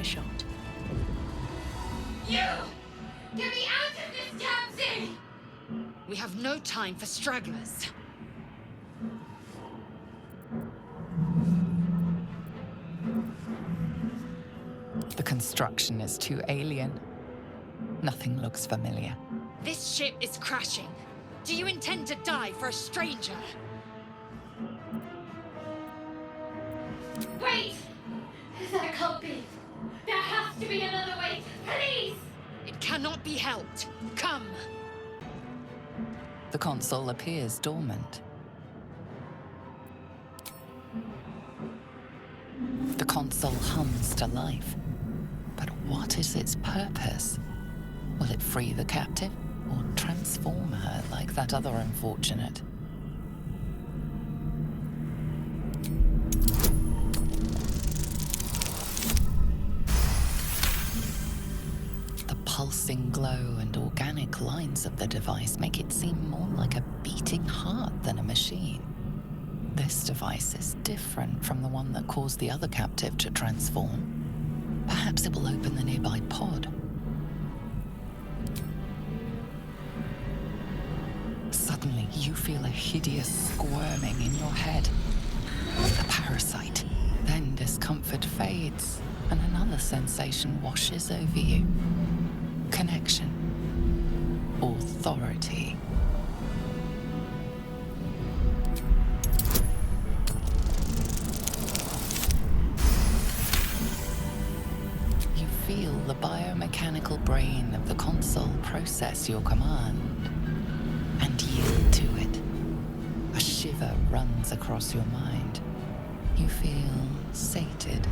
a shot. You! Get me out of this damn thing! We have no time for stragglers. The construction is too alien. Nothing looks familiar. This ship is crashing. Do you intend to die for a stranger? Wait! That can't be. There has to be another way. Please! It cannot be helped. Come! The console appears dormant. The console hums to life. But what is its purpose? Will it free the captive, or transform her like that other unfortunate? The pulsing glow and organic lines of the device make it seem more like a beating heart than a machine. This device is different from the one that caused the other captive to transform. Perhaps it will open the nearby pod. Suddenly, you feel a hideous squirming in your head. A parasite. Then discomfort fades, and another sensation washes over you. Connection. Authority. You feel the biomechanical brain of the console process your command and yield to it. A shiver runs across your mind. You feel sated.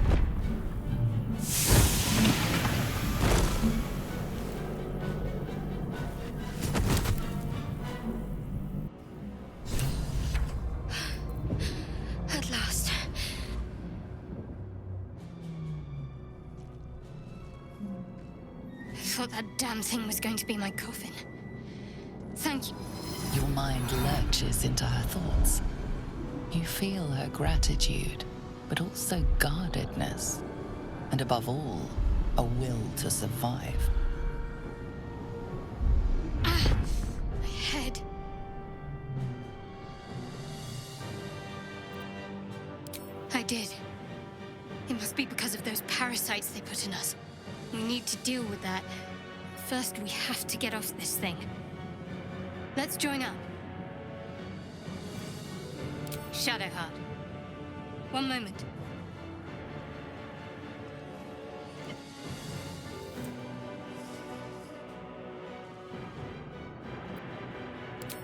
At last. I thought that damn thing was going to be my coffin. Thank you. Your mind lurches into her thoughts. You feel her gratitude, but also guardedness. And above all, a will to survive. Ah! My head. I did. It must be because of those parasites they put in us. We need to deal with that. First, we have to get off this thing. Let's join up. Shadowheart. One moment.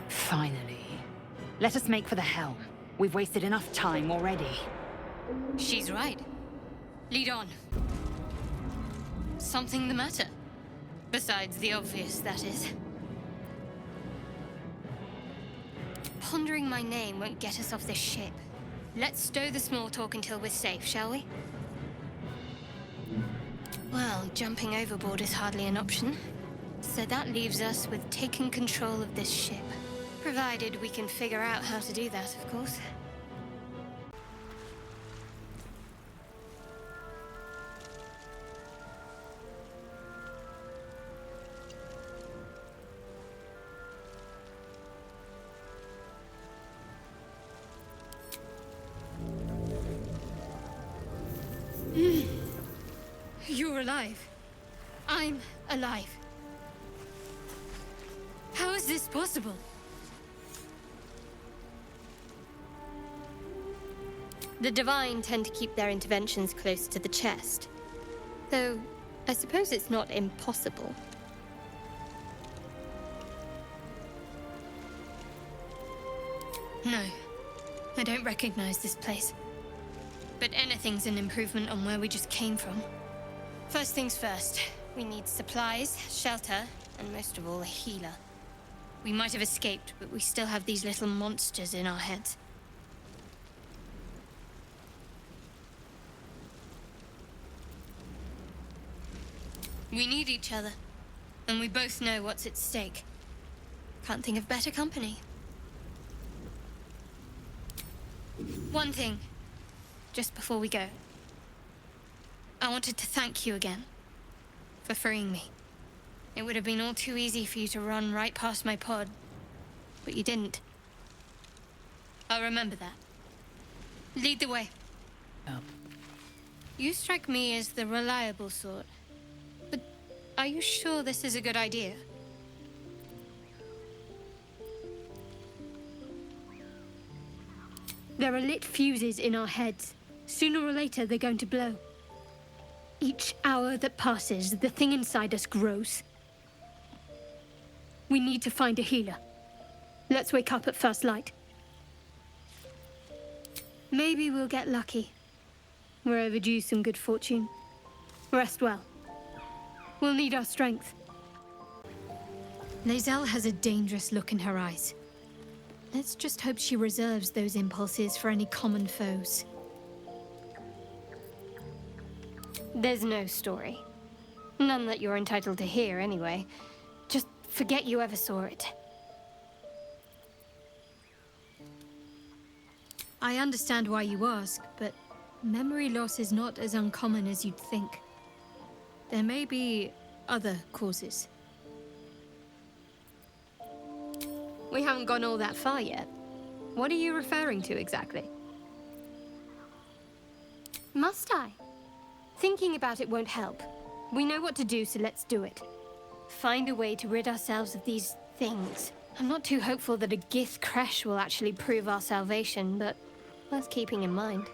Finally. Let us make for the helm. We've wasted enough time already. She's right. Lead on. Something the matter? Besides the obvious, that is. Pondering my name won't get us off this ship. Let's stow the small talk until we're safe, shall we? Well, jumping overboard is hardly an option. So that leaves us with taking control of this ship. Provided we can figure out how to do that, of course. You're alive. I'm alive. How is this possible? The Divine tend to keep their interventions close to the chest. Though, I suppose it's not impossible. No, I don't recognize this place. But anything's an improvement on where we just came from. First things first, we need supplies, shelter, and most of all, a healer. We might have escaped, but we still have these little monsters in our heads. We need each other, and we both know what's at stake. Can't think of better company. One thing, just before we go. I wanted to thank you again for freeing me. It would have been all too easy for you to run right past my pod, but you didn't. I'll remember that. Lead the way. Oh. You strike me as the reliable sort, but are you sure this is a good idea? There are lit fuses in our heads. Sooner or later, they're going to blow. Each hour that passes, the thing inside us grows. We need to find a healer. Let's wake up at first light. Maybe we'll get lucky. We're overdue some good fortune. Rest well. We'll need our strength. Lae'zel has a dangerous look in her eyes. Let's just hope she reserves those impulses for any common foes. There's no story. None that you're entitled to hear, anyway. Just forget you ever saw it. I understand why you ask, but memory loss is not as uncommon as you'd think. There may be other causes. We haven't gone all that far yet. What are you referring to exactly? Must I? Thinking about it won't help. We know what to do, so let's do it. Find a way to rid ourselves of these things. I'm not too hopeful that a Gith crash will actually prove our salvation, but worth keeping in mind.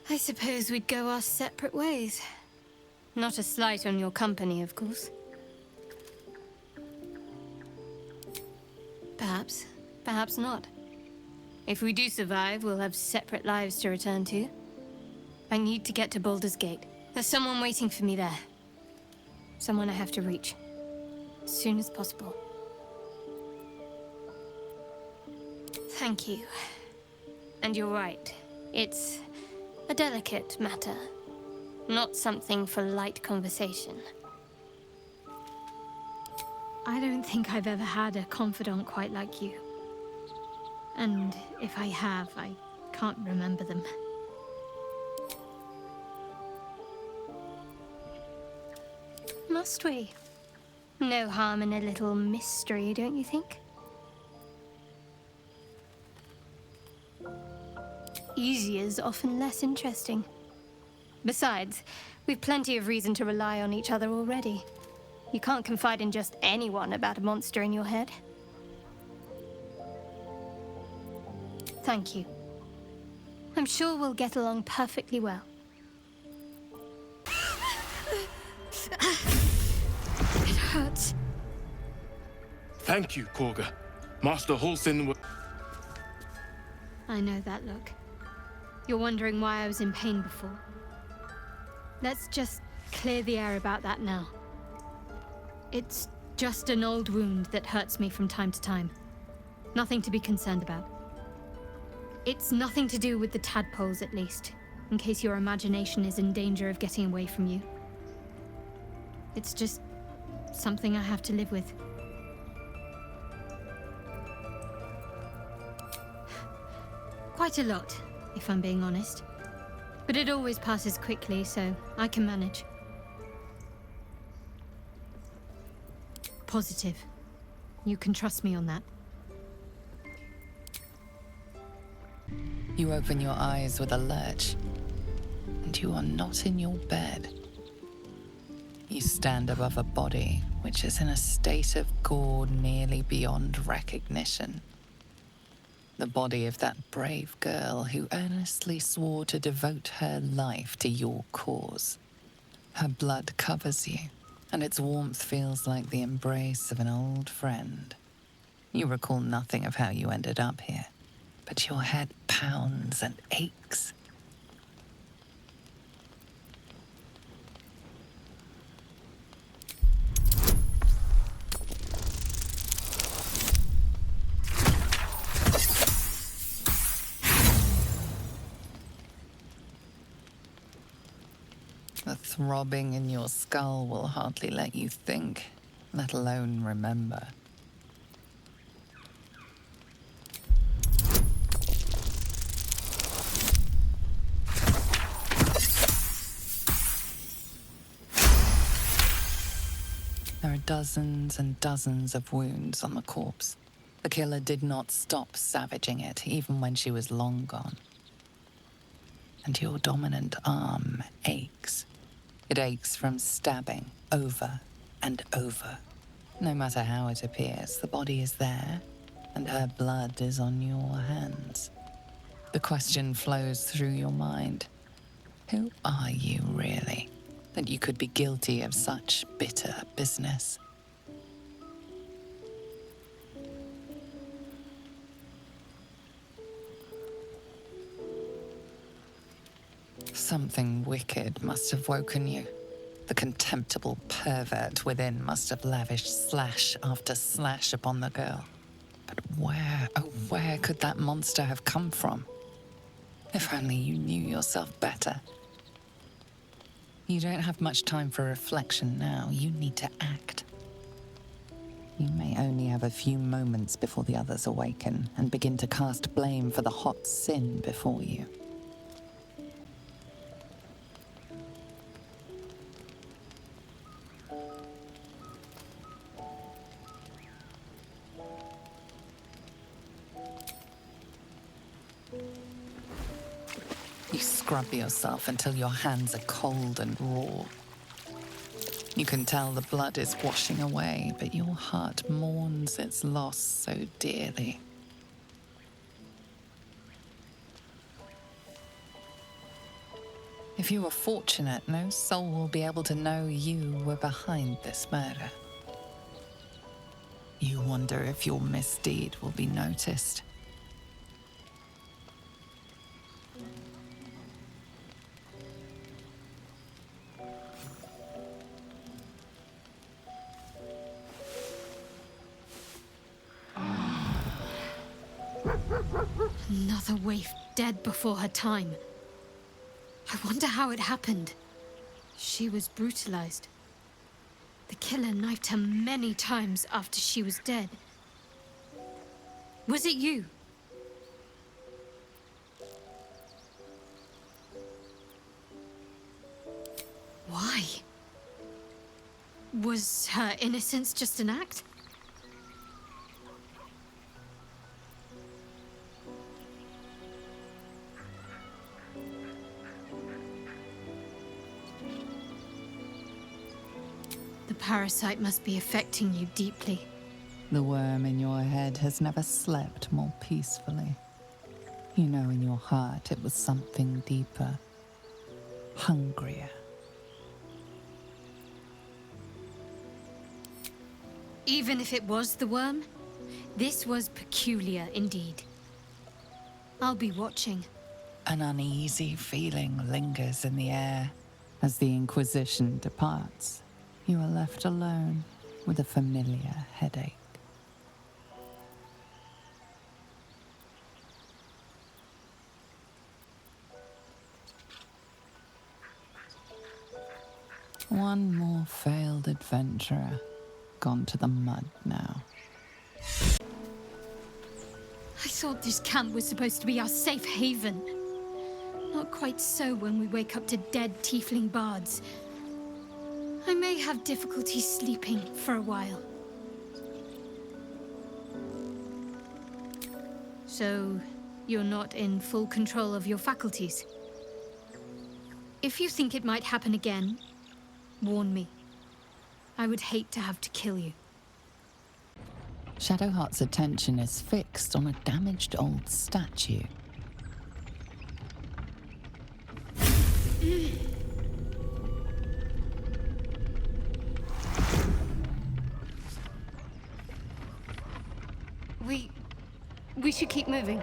I suppose we'd go our separate ways. Not a slight on your company, of course. Perhaps. Perhaps not. If we do survive, we'll have separate lives to return to. I need to get to Baldur's Gate. There's someone waiting for me there. Someone I have to reach. As soon as possible. Thank you. And you're right. It's a delicate matter. Not something for light conversation. I don't think I've ever had a confidant quite like you. And if I have, I can't remember them. Must we? No harm in a little mystery, don't you think? Easy is often less interesting. Besides, we've plenty of reason to rely on each other already. You can't confide in just anyone about a monster in your head. Thank you. I'm sure we'll get along perfectly well. It hurts. Thank you, Korga. Master Halsin. I know that look. You're wondering why I was in pain before. Let's just clear the air about that now. It's just an old wound that hurts me from time to time. Nothing to be concerned about. It's nothing to do with the tadpoles, at least, in case your imagination is in danger of getting away from you. It's just something I have to live with. Quite a lot, if I'm being honest. But it always passes quickly, so I can manage. Positive. You can trust me on that. You open your eyes with a lurch, and you are not in your bed. You stand above a body which is in a state of gore nearly beyond recognition. The body of that brave girl who earnestly swore to devote her life to your cause. Her blood covers you, and its warmth feels like the embrace of an old friend. You recall nothing of how you ended up here, but your head pounds and aches. The throbbing in your skull will hardly let you think, let alone remember. There are dozens and dozens of wounds on the corpse. The killer did not stop savaging it, even when she was long gone. And your dominant arm aches. It aches from stabbing over and over. No matter how it appears, the body is there, and her blood is on your hands. The question flows through your mind. Who are you, really, that you could be guilty of such bitter business? Something wicked must have woken you. The contemptible pervert within must have lavished slash after slash upon the girl. But where, oh, where could that monster have come from? If only you knew yourself better. You don't have much time for reflection now. You need to act. You may only have a few moments before the others awaken and begin to cast blame for the hot sin before you. You scrub yourself until your hands are cold and raw. You can tell the blood is washing away, but your heart mourns its loss so dearly. If you are fortunate, no soul will be able to know you were behind this murder. You wonder if your misdeed will be noticed. Another waif dead before her time. I wonder how it happened. She was brutalized. The killer knifed her many times after she was dead. Was it you? Why? Was her innocence just an act? The parasite must be affecting you deeply. The worm in your head has never slept more peacefully. You know in your heart it was something deeper, hungrier. Even if it was the worm, this was peculiar indeed. I'll be watching. An uneasy feeling lingers in the air. As the Inquisition departs, you are left alone with a familiar headache. One more failed adventurer, gone to the mud now. I thought this camp was supposed to be our safe haven. Not quite so when we wake up to dead tiefling bards. I may have difficulty sleeping for a while. So, you're not in full control of your faculties? If you think it might happen again, warn me. I would hate to have to kill you. Shadowheart's attention is fixed on a damaged old statue. We should keep moving.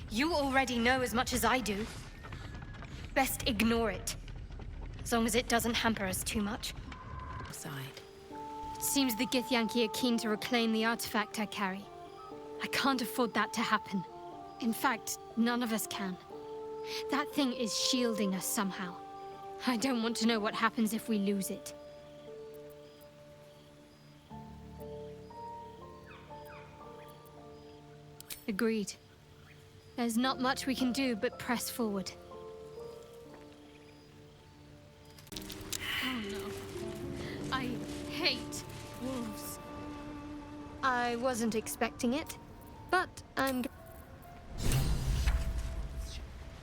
You already know as much as I do. Best ignore it. As long as it doesn't hamper us too much. Side. It seems the Githyanki are keen to reclaim the artifact I carry. I can't afford that to happen. In fact, none of us can. That thing is shielding us somehow. I don't want to know what happens if we lose it. Agreed. There's not much we can do but press forward. I wasn't expecting it, but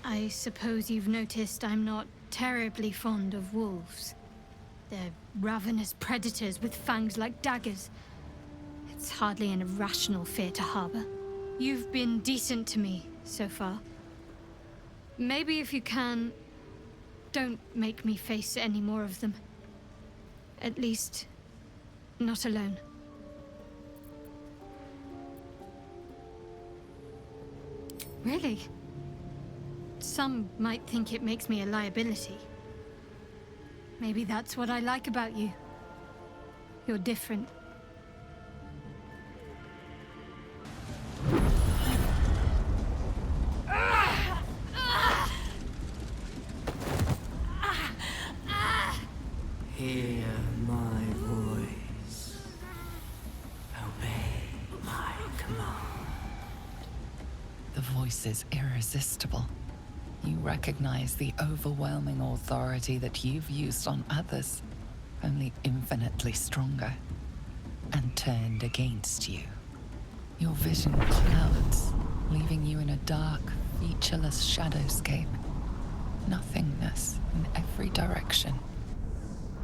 I suppose you've noticed I'm not terribly fond of wolves. They're ravenous predators with fangs like daggers. It's hardly an irrational fear to harbor. You've been decent to me so far. Maybe if you can, don't make me face any more of them. At least, not alone. Really? Some might think it makes me a liability. Maybe that's what I like about you. You're different. Hear my voice. Obey my command. The voice is irresistible. You recognize the overwhelming authority that you've used on others, only infinitely stronger, and turned against you. Your vision clouds, leaving you in a dark, featureless shadowscape. Nothingness in every direction.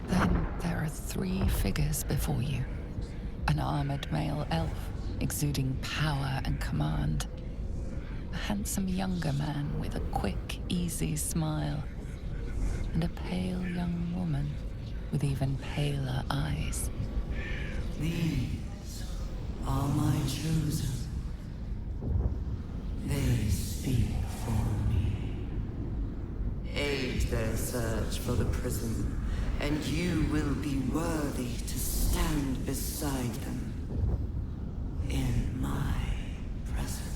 Then there are 3 figures before you. An armored male elf, exuding power and command. A handsome younger man with a quick, easy smile. And a pale young woman with even paler eyes. These are my chosen. They speak for me. Aid their search for the prison, and you will be worthy to stand beside them in my presence.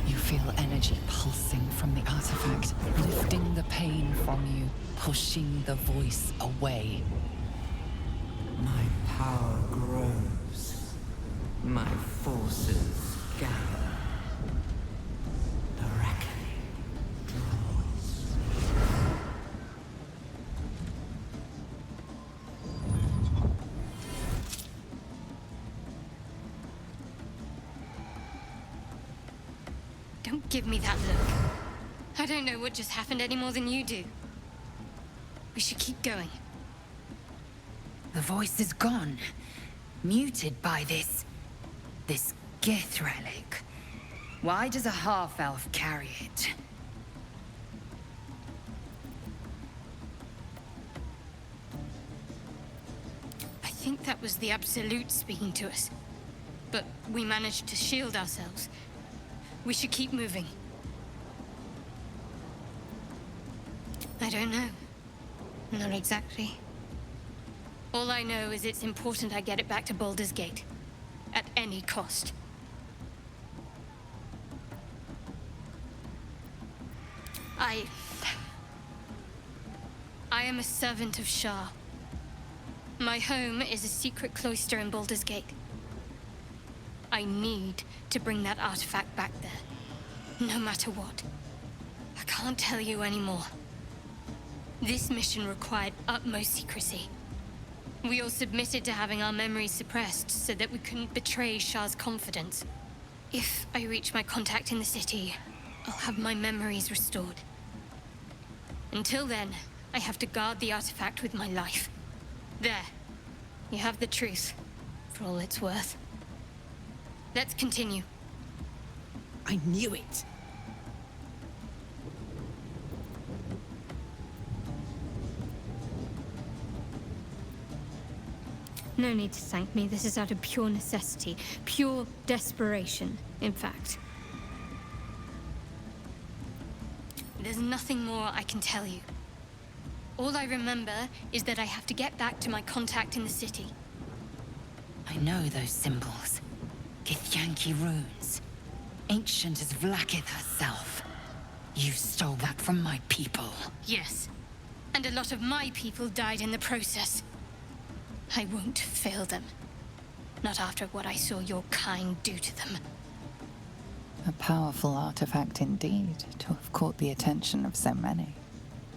You feel energy pulsing from the artifact, lifting the pain from you, pushing the voice away. My power grows. My forces gather. The reckoning draws. Don't give me that look. I don't know what just happened any more than you do. We should keep going. The voice is gone. Muted by this Gith relic. Why does a half-elf carry it? I think that was the Absolute speaking to us. But we managed to shield ourselves. We should keep moving. I don't know. Not exactly. All I know is it's important I get it back to Baldur's Gate. At any cost. I am a servant of Shar. My home is a secret cloister in Baldur's Gate. I need to bring that artifact back there. No matter what. I can't tell you anymore. This mission required utmost secrecy. We all submitted to having our memories suppressed so that we couldn't betray Shar's confidence. If I reach my contact in the city, I'll have my memories restored. Until then, I have to guard the artifact with my life. There. You have the truth, for all it's worth. Let's continue. I knew it. No need to thank me. This is out of pure necessity. Pure desperation, in fact. There's nothing more I can tell you. All I remember is that I have to get back to my contact in the city. I know those symbols. Githyanki runes. Ancient as Vlaakith herself. You stole that from my people. Yes. And a lot of my people died in the process. I won't fail them. Not after what I saw your kind do to them. A powerful artifact indeed, to have caught the attention of so many.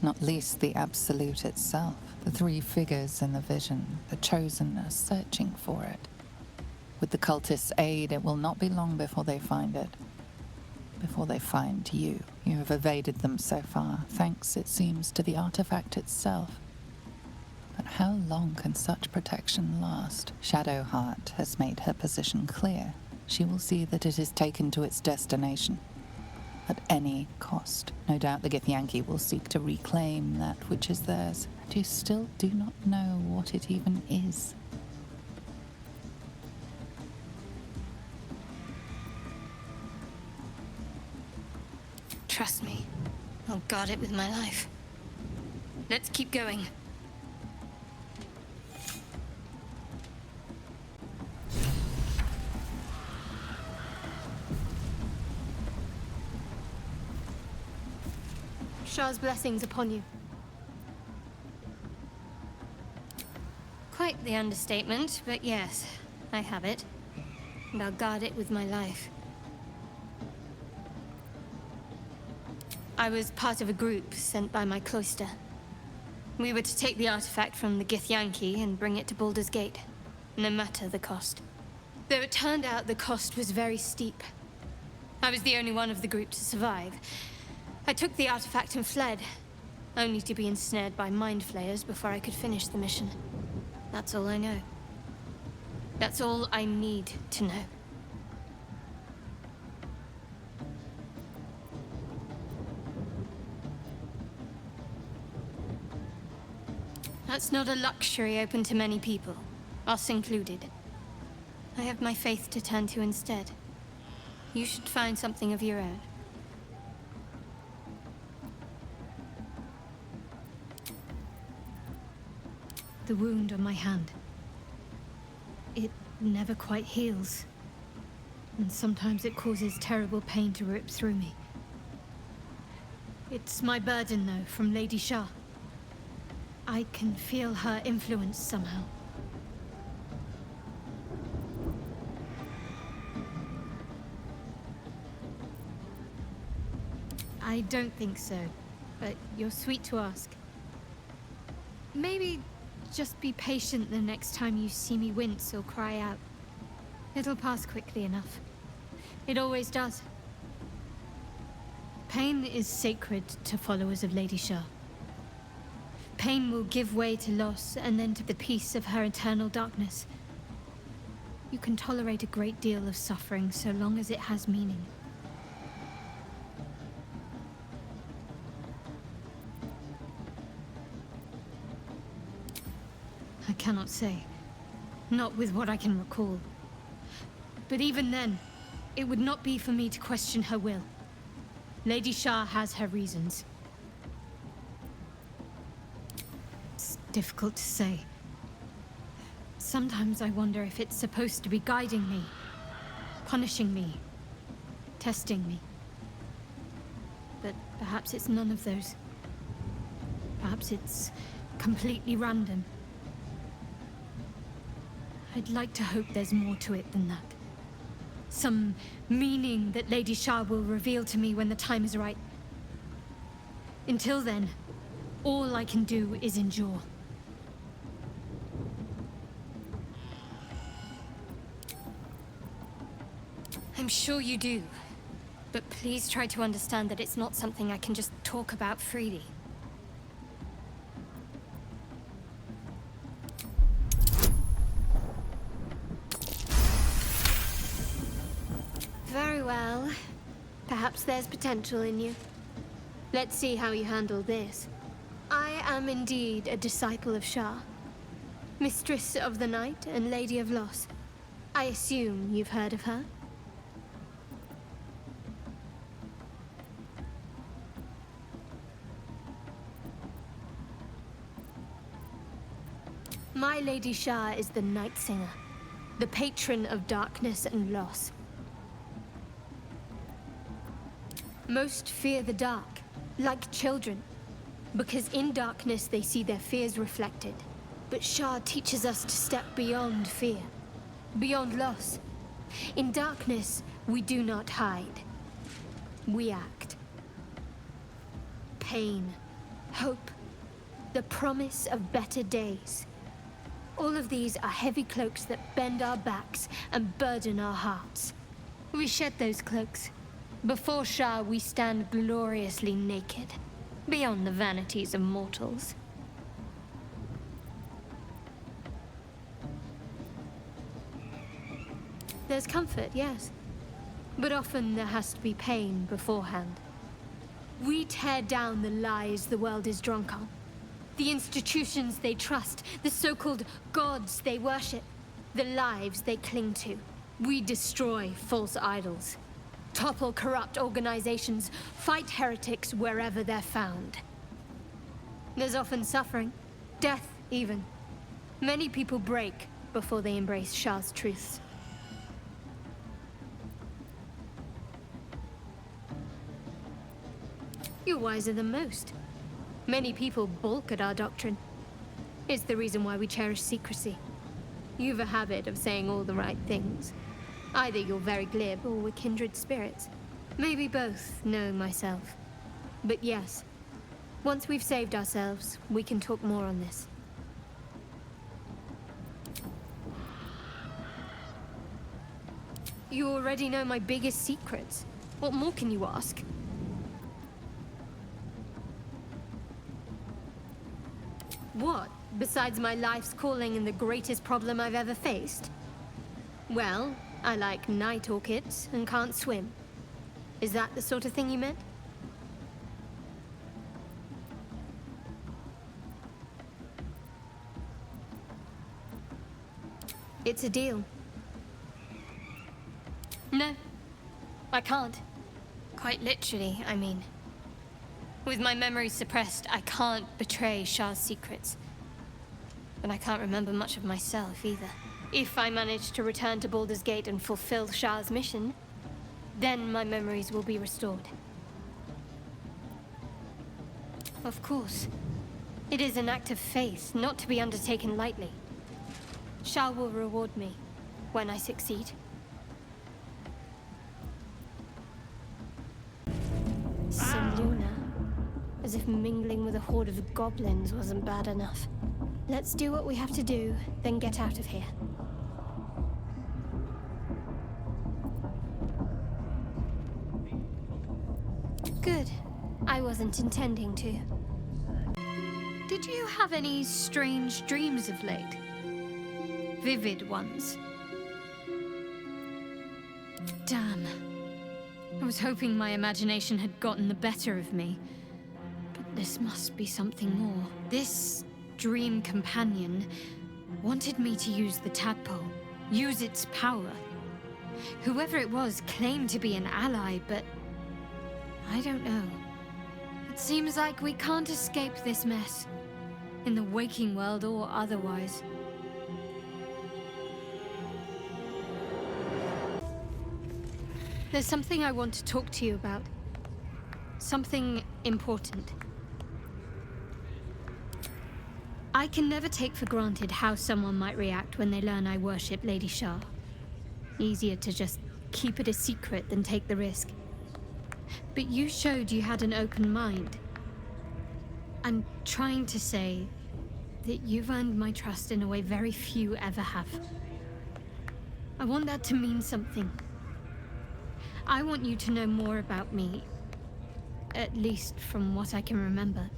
Not least the Absolute itself, the three figures in the vision, the Chosen are searching for it. With the cultists' aid, it will not be long before they find it. Before they find you. You have evaded them so far, thanks, it seems, to the artifact itself. But how long can such protection last? Shadowheart has made her position clear. She will see that it is taken to its destination. At any cost. No doubt the Githyanki will seek to reclaim that which is theirs. And you still do not know what it even is. Trust me. I'll guard it with my life. Let's keep going. Shar's blessings upon you. Quite the understatement, but yes, I have it. And I'll guard it with my life. I was part of a group sent by my cloister. We were to take the artifact from the Githyanki and bring it to Baldur's Gate, no matter the cost. Though it turned out the cost was very steep. I was the only one of the group to survive. I took the artifact and fled, only to be ensnared by mind flayers before I could finish the mission. That's all I know. That's all I need to know. That's not a luxury open to many people, us included. I have my faith to turn to instead. You should find something of your own. The wound on my hand. It never quite heals. And sometimes it causes terrible pain to rip through me. It's my burden, though, from Lady Shar. I can feel her influence somehow. I don't think so, but you're sweet to ask. Maybe just be patient the next time you see me wince or cry out. It'll pass quickly enough. It always does. Pain is sacred to followers of Lady Shar. Pain will give way to loss and then to the peace of her eternal darkness. You can tolerate a great deal of suffering so long as it has meaning. I cannot say. Not with what I can recall. But even then, it would not be for me to question her will. Lady Shar has her reasons. It's difficult to say. Sometimes I wonder if it's supposed to be guiding me, punishing me, testing me. But perhaps it's none of those. Perhaps it's completely random. I'd like to hope there's more to it than that. Some meaning that Lady Shar will reveal to me when the time is right. Until then, all I can do is endure. I'm sure you do. But please try to understand that it's not something I can just talk about freely. Very well. Perhaps there's potential in you. Let's see how you handle this. I am indeed a disciple of Shar. Mistress of the Night and Lady of Loss. I assume you've heard of her? My Lady Shar is the Night Singer, the patron of darkness and loss. Most fear the dark, like children, because in darkness they see their fears reflected. But Shar teaches us to step beyond fear, beyond loss. In darkness, we do not hide. We act. Pain, hope, the promise of better days. All of these are heavy cloaks that bend our backs and burden our hearts. We shed those cloaks. Before Shar, we stand gloriously naked, beyond the vanities of mortals. There's comfort, yes. But often there has to be pain beforehand. We tear down the lies the world is drunk on. The institutions they trust, the so-called gods they worship, the lives they cling to. We destroy false idols, topple corrupt organizations, fight heretics wherever they're found. There's often suffering, death even. Many people break before they embrace Shar's truths. You're wiser than most. Many people balk at our doctrine. It's the reason why we cherish secrecy. You've a habit of saying all the right things. Either you're very glib or we're kindred spirits. Maybe both, knowing myself. But yes, once we've saved ourselves, we can talk more on this. You already know my biggest secrets. What more can you ask? What, besides my life's calling and the greatest problem I've ever faced? Well, I like night orchids and can't swim. Is that the sort of thing you meant? It's a deal. No, I can't. Quite literally, I mean. With my memory suppressed, I can't betray Shar's secrets. But I can't remember much of myself either. If I manage to return to Baldur's Gate and fulfill Shar's mission, then my memories will be restored. Of course. It is an act of faith, not to be undertaken lightly. Shar will reward me when I succeed. Seluna. As if mingling with a horde of goblins wasn't bad enough. Let's do what we have to do, then get out of here. Good. I wasn't intending to. Did you have any strange dreams of late? Vivid ones? Damn. I was hoping my imagination had gotten the better of me. But this must be something more. This dream companion wanted me to use the tadpole, use its power. Whoever it was claimed to be an ally, but I don't know. It seems like we can't escape this mess, in the waking world or otherwise. There's something I want to talk to you about. Something important. I can never take for granted how someone might react when they learn I worship Lady Shar. Easier to just keep it a secret than take the risk. But you showed you had an open mind. I'm trying to say that you've earned my trust in a way very few ever have. I want that to mean something. I want you to know more about me, at least from what I can remember.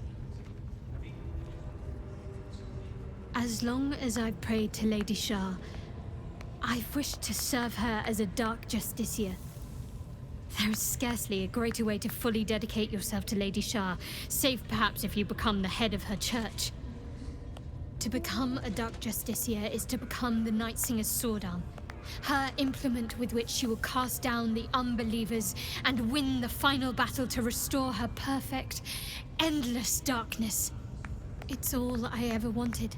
As long as I've prayed to Lady Shar, I've wished to serve her as a Dark Justiciar. There is scarcely a greater way to fully dedicate yourself to Lady Shar, save perhaps if you become the head of her church. To become a Dark Justiciar is to become the Night Singer's sword arm, her implement with which she will cast down the unbelievers and win the final battle to restore her perfect, endless darkness. It's all I ever wanted.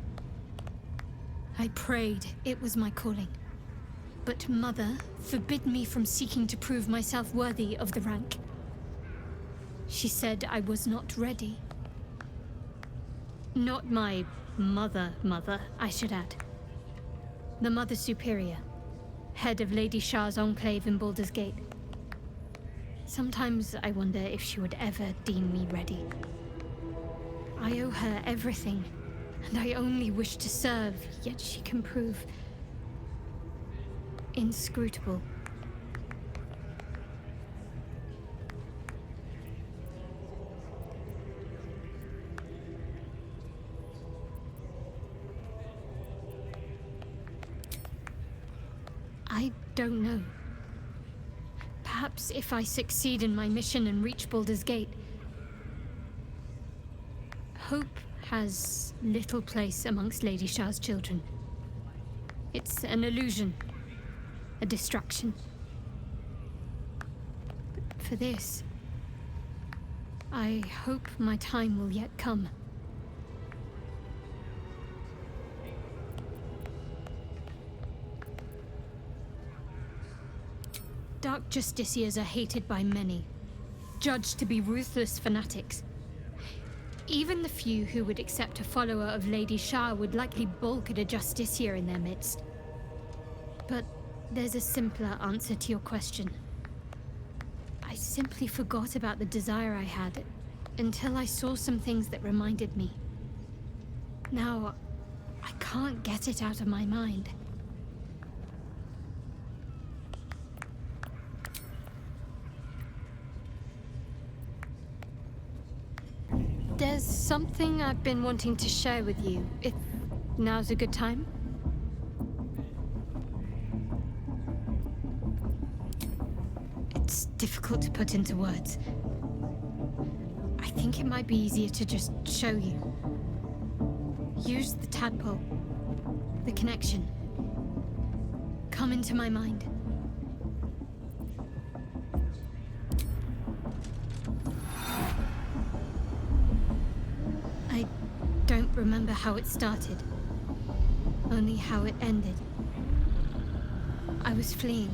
I prayed it was my calling. But Mother forbid me from seeking to prove myself worthy of the rank. She said I was not ready. Not my mother, I should add. The Mother Superior, head of Lady Shar's enclave in Baldur's Gate. Sometimes I wonder if she would ever deem me ready. I owe her everything, and I only wish to serve, yet she can prove inscrutable. I don't know. Perhaps if I succeed in my mission and reach Baldur's Gate. Hope has little place amongst Lady Shar's children. It's an illusion, a distraction. But for this, I hope my time will yet come. Dark Justiciars are hated by many, judged to be ruthless fanatics. Even the few who would accept a follower of Lady Shar would likely balk at a Justiciar in their midst. But there's a simpler answer to your question. I simply forgot about the desire I had until I saw some things that reminded me. Now, I can't get it out of my mind. There's something I've been wanting to share with you, if now's a good time. It's difficult to put into words. I think it might be easier to just show you. Use the tadpole, the connection. Come into my mind. I don't remember how it started, only how it ended. I was fleeing.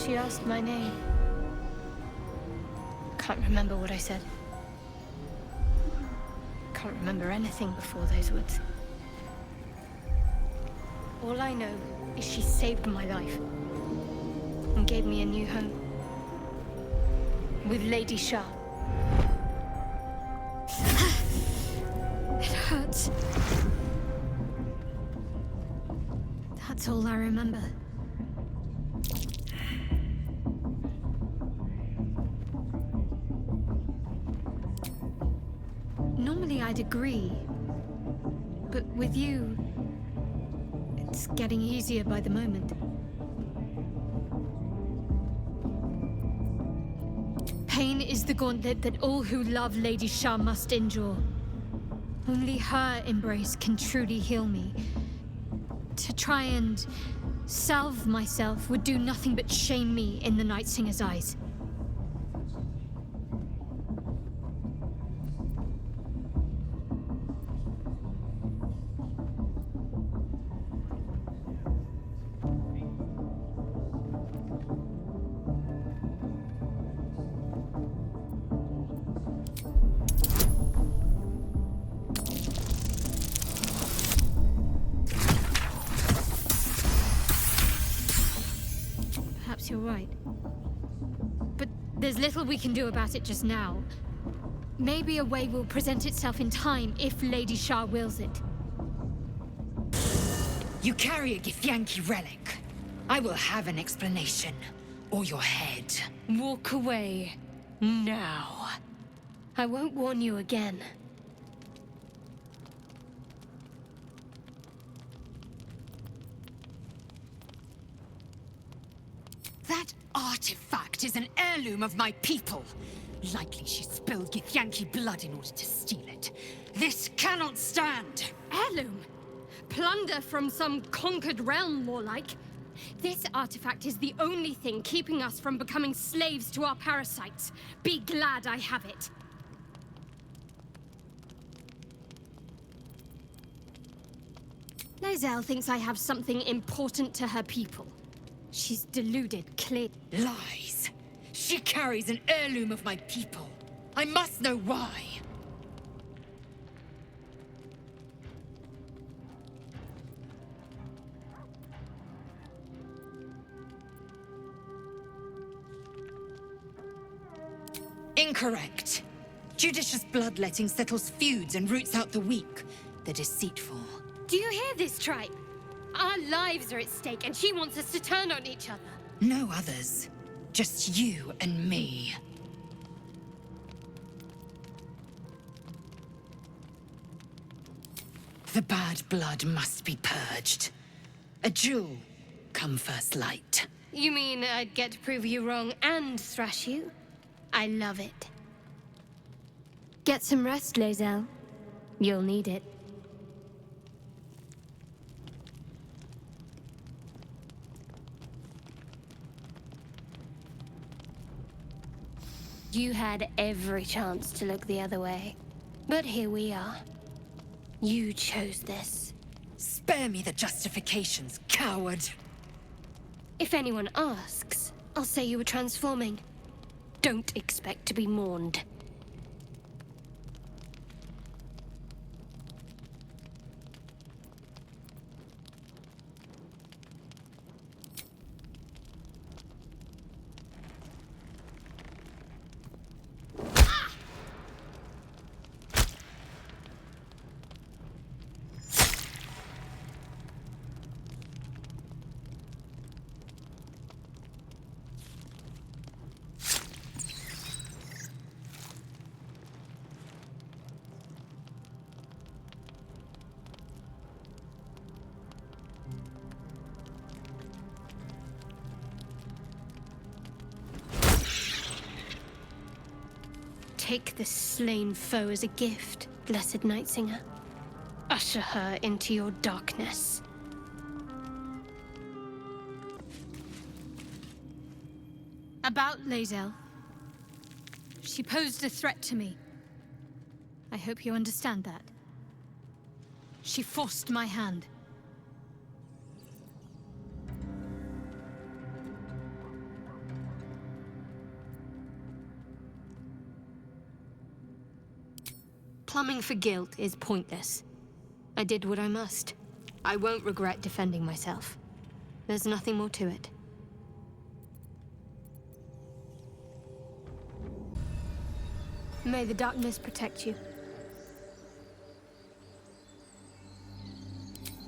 She asked my name. Can't remember what I said. Can't remember anything before those words. All I know is she saved my life and gave me a new home with Lady Shar. It hurts. That's all I remember. Normally I'd agree, but with you, it's getting easier by the moment. Pain is the gauntlet that all who love Lady Shar must endure. Only her embrace can truly heal me. To try and salve myself would do nothing but shame me in the Night Singer's eyes. You're right. But there's little we can do about it just now. Maybe a way will present itself in time if Lady Shar wills it. You carry a Githyanki relic. I will have an explanation. Or your head. Walk away. Now. I won't warn you again. That artifact is an heirloom of my people. Likely she spilled Githyanki blood in order to steal it. This cannot stand! Heirloom? Plunder from some conquered realm, more like. This artifact is the only thing keeping us from becoming slaves to our parasites. Be glad I have it. Lae'zel thinks I have something important to her people. She's deluded, clear. Lies! She carries an heirloom of my people. I must know why. Incorrect. Judicious bloodletting settles feuds and roots out the weak, the deceitful. Do you hear this, tribe? Our lives are at stake, and she wants us to turn on each other. No others. Just you and me. The bad blood must be purged. A jewel, come first light. You mean I'd get to prove you wrong and thrash you? I love it. Get some rest, Lae'zel. You'll need it. You had every chance to look the other way. But here we are. You chose this. Spare me the justifications, coward! If anyone asks, I'll say you were transforming. Don't expect to be mourned. Take this slain foe as a gift, blessed Nightsinger. Usher her into your darkness. About Lae'zel. She posed a threat to me. I hope you understand that. She forced my hand. Plumbing for guilt is pointless. I did what I must. I won't regret defending myself. There's nothing more to it. May the darkness protect you.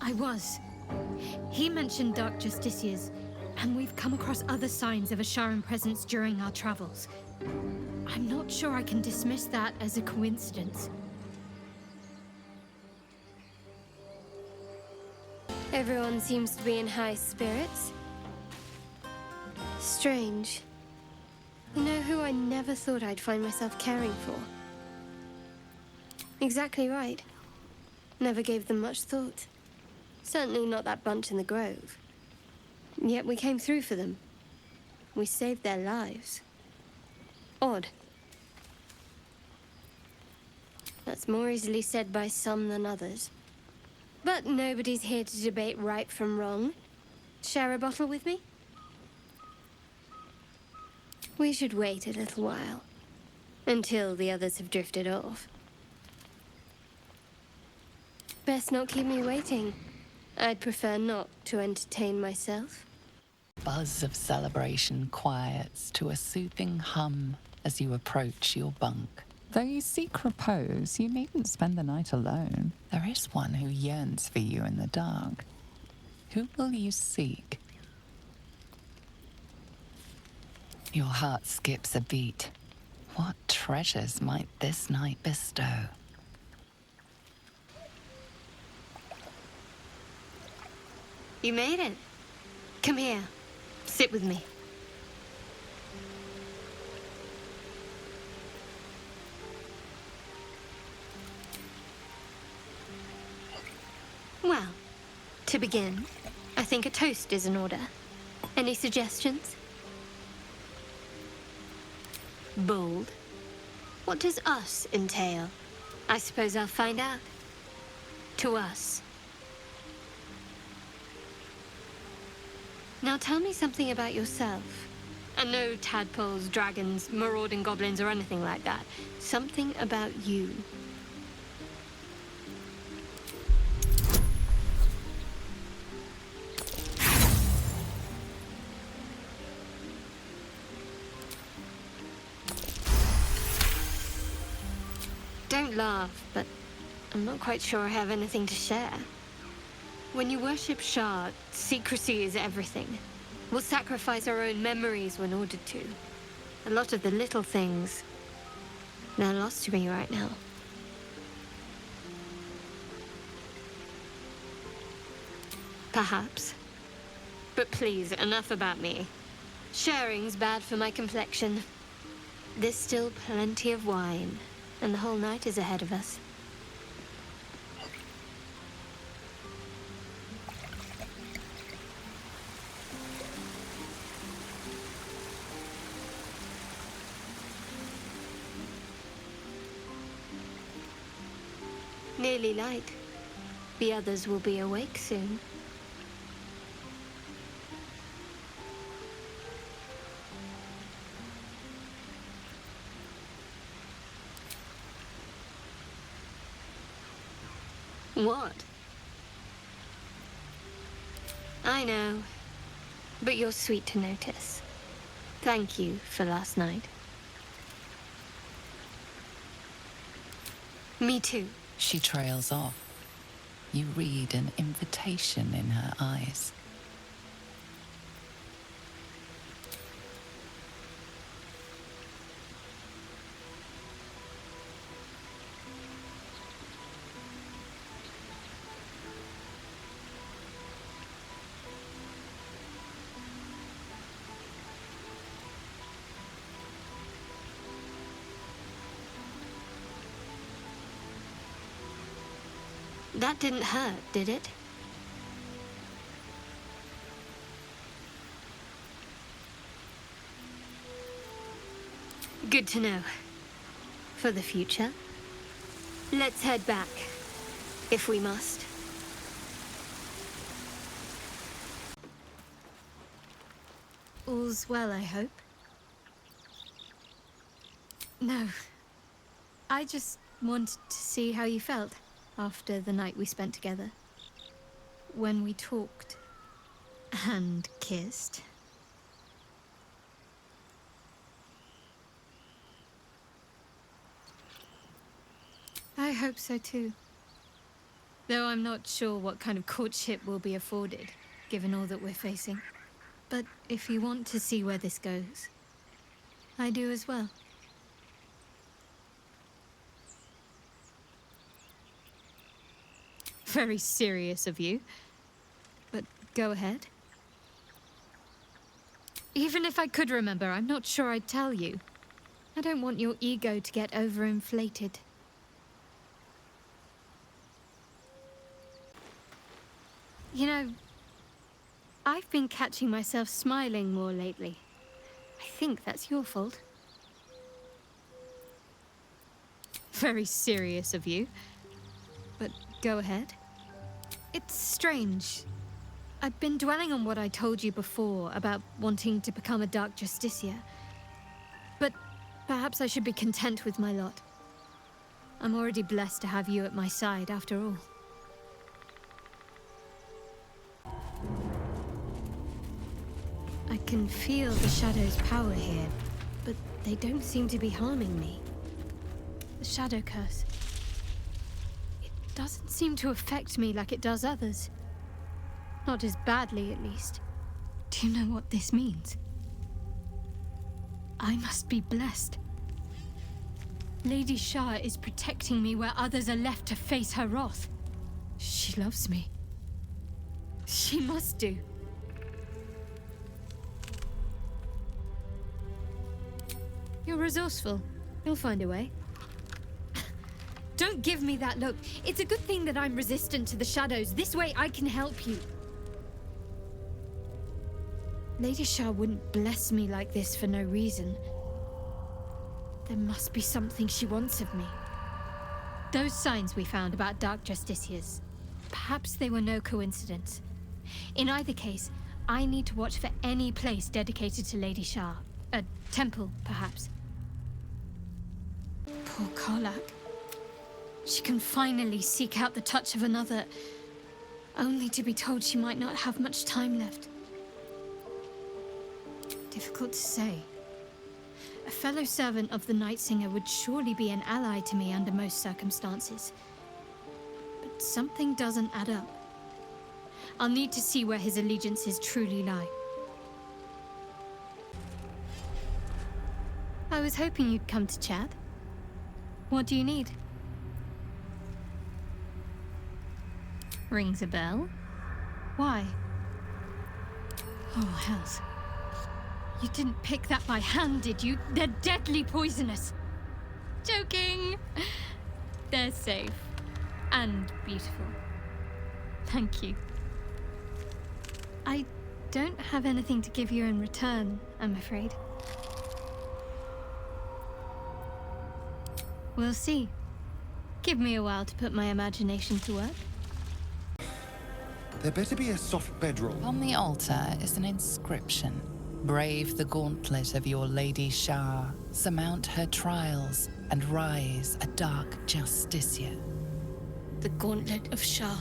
I was. He mentioned Dark Justiciars, and we've come across other signs of a Sharan presence during our travels. I'm not sure I can dismiss that as a coincidence. Everyone seems to be in high spirits. Strange. You know who I never thought I'd find myself caring for? Exactly right. Never gave them much thought. Certainly not that bunch in the grove. Yet we came through for them. We saved their lives. Odd. That's more easily said by some than others. But nobody's here to debate right from wrong. Share a bottle with me? We should wait a little while. Until the others have drifted off. Best not keep me waiting. I'd prefer not to entertain myself. Buzz of celebration quiets to a soothing hum as you approach your bunk. Though you seek repose, you needn't spend the night alone. There is one who yearns for you in the dark. Who will you seek? Your heart skips a beat. What treasures might this night bestow? You made it. Come here. Sit with me. Well, to begin, I think a toast is in order. Any suggestions? Bold. What does us entail? I suppose I'll find out. To us. Now tell me something about yourself. And no tadpoles, dragons, marauding goblins, or anything like that. Something about you. Don't laugh, but I'm not quite sure I have anything to share. When you worship Shar, secrecy is everything. We'll sacrifice our own memories when ordered to. A lot of the little things, they're lost to me right now. Perhaps. But please, enough about me. Sharing's bad for my complexion. There's still plenty of wine, and the whole night is ahead of us. Nearly light. The others will be awake soon. What? I know, but you're sweet to notice. Thank you for last night. Me too. She trails off. You read an invitation in her eyes. That didn't hurt, did it? Good to know. For the future. Let's head back, if we must. All's well, I hope. No. I just wanted to see how you felt after the night we spent together. When we talked and kissed. I hope so too. Though I'm not sure what kind of courtship will be afforded, given all that we're facing. But if you want to see where this goes, I do as well. Very serious of you. But go ahead. Even if I could remember, I'm not sure I'd tell you. I don't want your ego to get overinflated. You know, I've been catching myself smiling more lately. I think that's your fault. Very serious of you. But go ahead. It's strange. I've been dwelling on what I told you before about wanting to become a Dark Justicia. But perhaps I should be content with my lot. I'm already blessed to have you at my side, after all. I can feel the Shadow's power here, but they don't seem to be harming me. The Shadow Curse. It doesn't seem to affect me like it does others. Not as badly, at least. Do you know what this means? I must be blessed. Lady Shar is protecting me where others are left to face her wrath. She loves me. She must do. You're resourceful. You'll find a way. Don't give me that look. It's a good thing that I'm resistant to the shadows. This way I can help you. Lady Shar wouldn't bless me like this for no reason. There must be something she wants of me. Those signs we found about Dark Justiciars, perhaps they were no coincidence. In either case, I need to watch for any place dedicated to Lady Shar. A temple, perhaps. Poor Karlak. She can finally seek out the touch of another, only to be told she might not have much time left. Difficult to say. A fellow servant of the Night Singer would surely be an ally to me under most circumstances. But something doesn't add up. I'll need to see where his allegiances truly lie. I was hoping you'd come to chat. What do you need? Rings a bell? Why? Oh, hells. You didn't pick that by hand, did you? They're deadly poisonous. Joking. They're safe. And beautiful. Thank you. I don't have anything to give you in return, I'm afraid. We'll see. Give me a while to put my imagination to work. There better be a soft bedroll. On the altar is an inscription. Brave the gauntlet of your Lady Shar, surmount her trials, and rise a dark justiciar. The Gauntlet of Shar.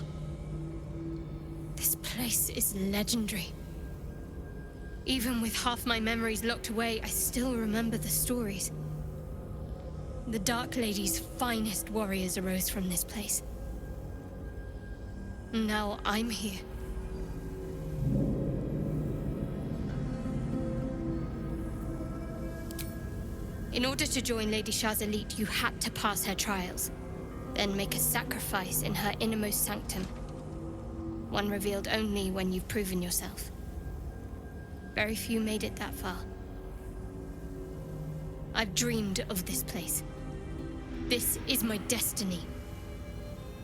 This place is legendary. Even with half my memories locked away, I still remember the stories. The Dark Lady's finest warriors arose from this place. Now I'm here. In order to join Lady Shar's elite, you had to pass her trials, then make a sacrifice in her innermost sanctum. One revealed only when you've proven yourself. Very few made it that far. I've dreamed of this place. This is my destiny.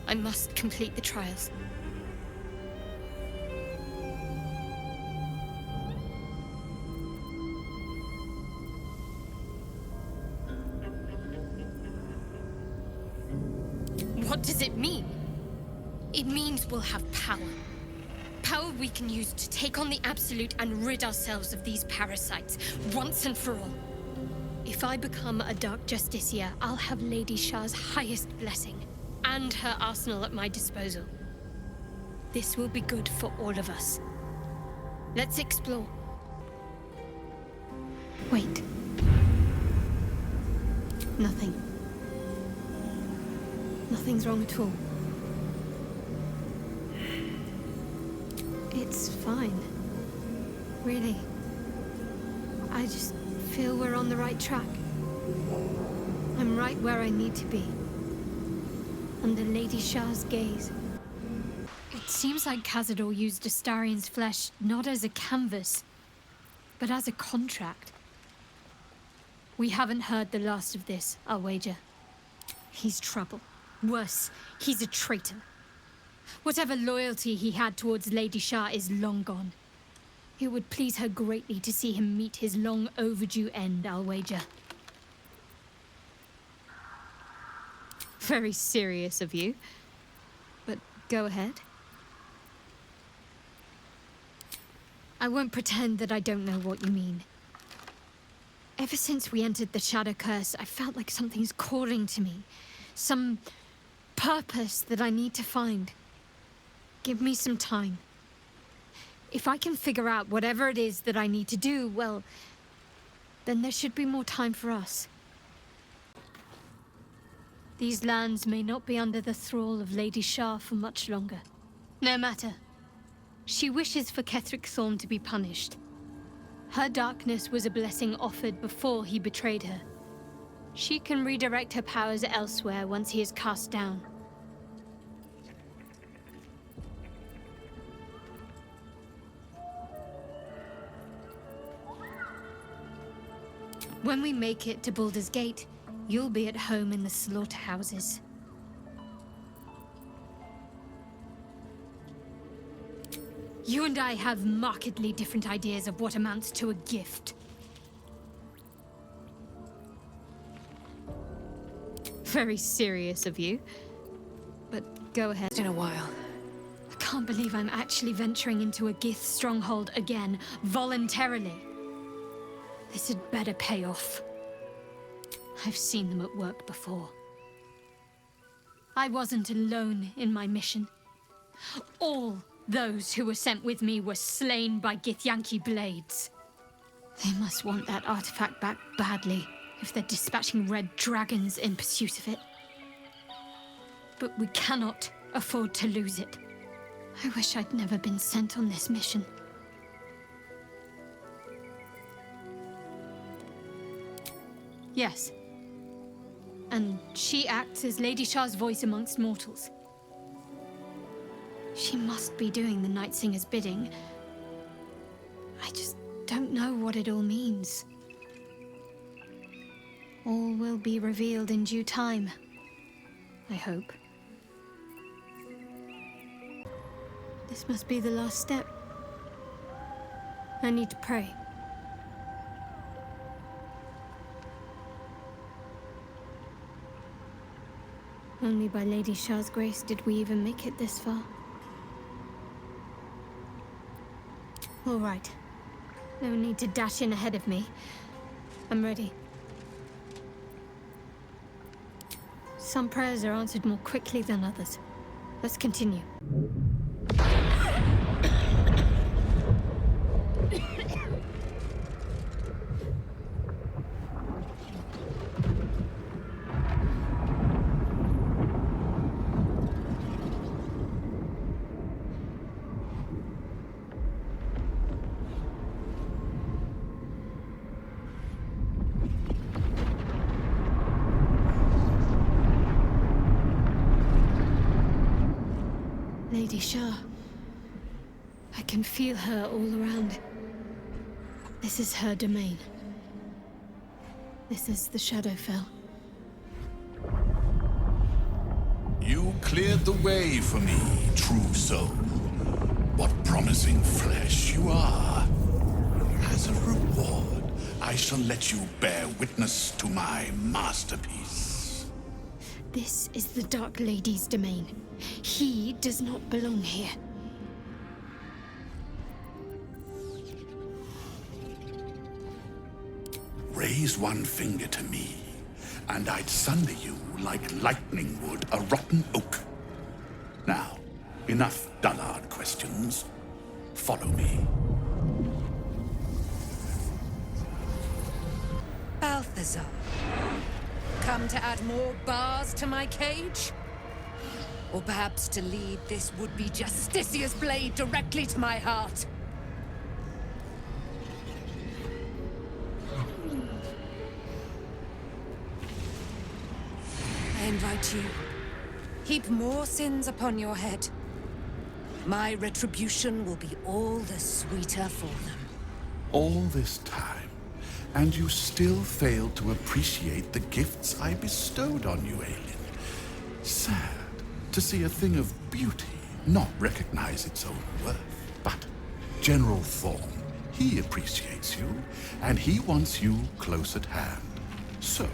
I must complete the trials. What does it mean? It means we'll have power. Power we can use to take on the Absolute and rid ourselves of these parasites, once and for all. If I become a Dark Justiciar, I'll have Lady Shar's highest blessing, and her arsenal at my disposal. This will be good for all of us. Let's explore. Wait. Nothing. Nothing's wrong at all. It's fine. Really. I just feel we're on the right track. I'm right where I need to be. Under Lady Shar's gaze. It seems like Khazad-dûr used Astarian's flesh not as a canvas, but as a contract. We haven't heard the last of this, I'll wager. He's trouble. Worse, he's a traitor. Whatever loyalty he had towards Lady Shar is long gone. It would please her greatly to see him meet his long overdue end, I'll wager. Very serious of you. But go ahead. I won't pretend that I don't know what you mean. Ever since we entered the Shadow Curse, I felt like something's calling to me. Some purpose that I need to find. Give me some time. If I can figure out whatever it is that I need to do, well, then there should be more time for us. These lands may not be under the thrall of Lady Shar for much longer. No matter. She wishes for Ketheric Thorn to be punished. Her darkness was a blessing offered before he betrayed her. She can redirect her powers elsewhere once he is cast down. When we make it to Baldur's Gate, you'll be at home in the slaughterhouses. You and I have markedly different ideas of what amounts to a gift. Very serious of you. But go ahead. It's been a while. I can't believe I'm actually venturing into a Gith stronghold again, voluntarily. This had better pay off. I've seen them at work before. I wasn't alone in my mission. All those who were sent with me were slain by Githyanki blades. They must want that artifact back badly if they're dispatching red dragons in pursuit of it. But we cannot afford to lose it. I wish I'd never been sent on this mission. Yes. And she acts as Lady Shar's voice amongst mortals. She must be doing the Night Singer's bidding. I just don't know what it all means. All will be revealed in due time, I hope. This must be the last step. I need to pray. Only by Lady Shar's grace did we even make it this far. All right. No need to dash in ahead of me. I'm ready. Some prayers are answered more quickly than others. Let's continue. Lady Shar. I can feel her all around. This is her domain. This is the Shadowfell. You cleared the way for me, true soul. What promising flesh you are. As a reward, I shall let you bear witness to my masterpiece. This is the Dark Lady's domain. He does not belong here. Raise one finger to me, and I'd sunder you like lightning would a rotten oak. Now, enough dullard questions. Follow me. Balthazar. Come to add more bars to my cage? Or perhaps to lead this would-be Justicia's blade directly to my heart? I invite you. Heap more sins upon your head. My retribution will be all the sweeter for them. All this time, and you still failed to appreciate the gifts I bestowed on you, Aelin. Sad to see a thing of beauty not recognize its own worth. But General Thorn, he appreciates you, and he wants you close at hand. So,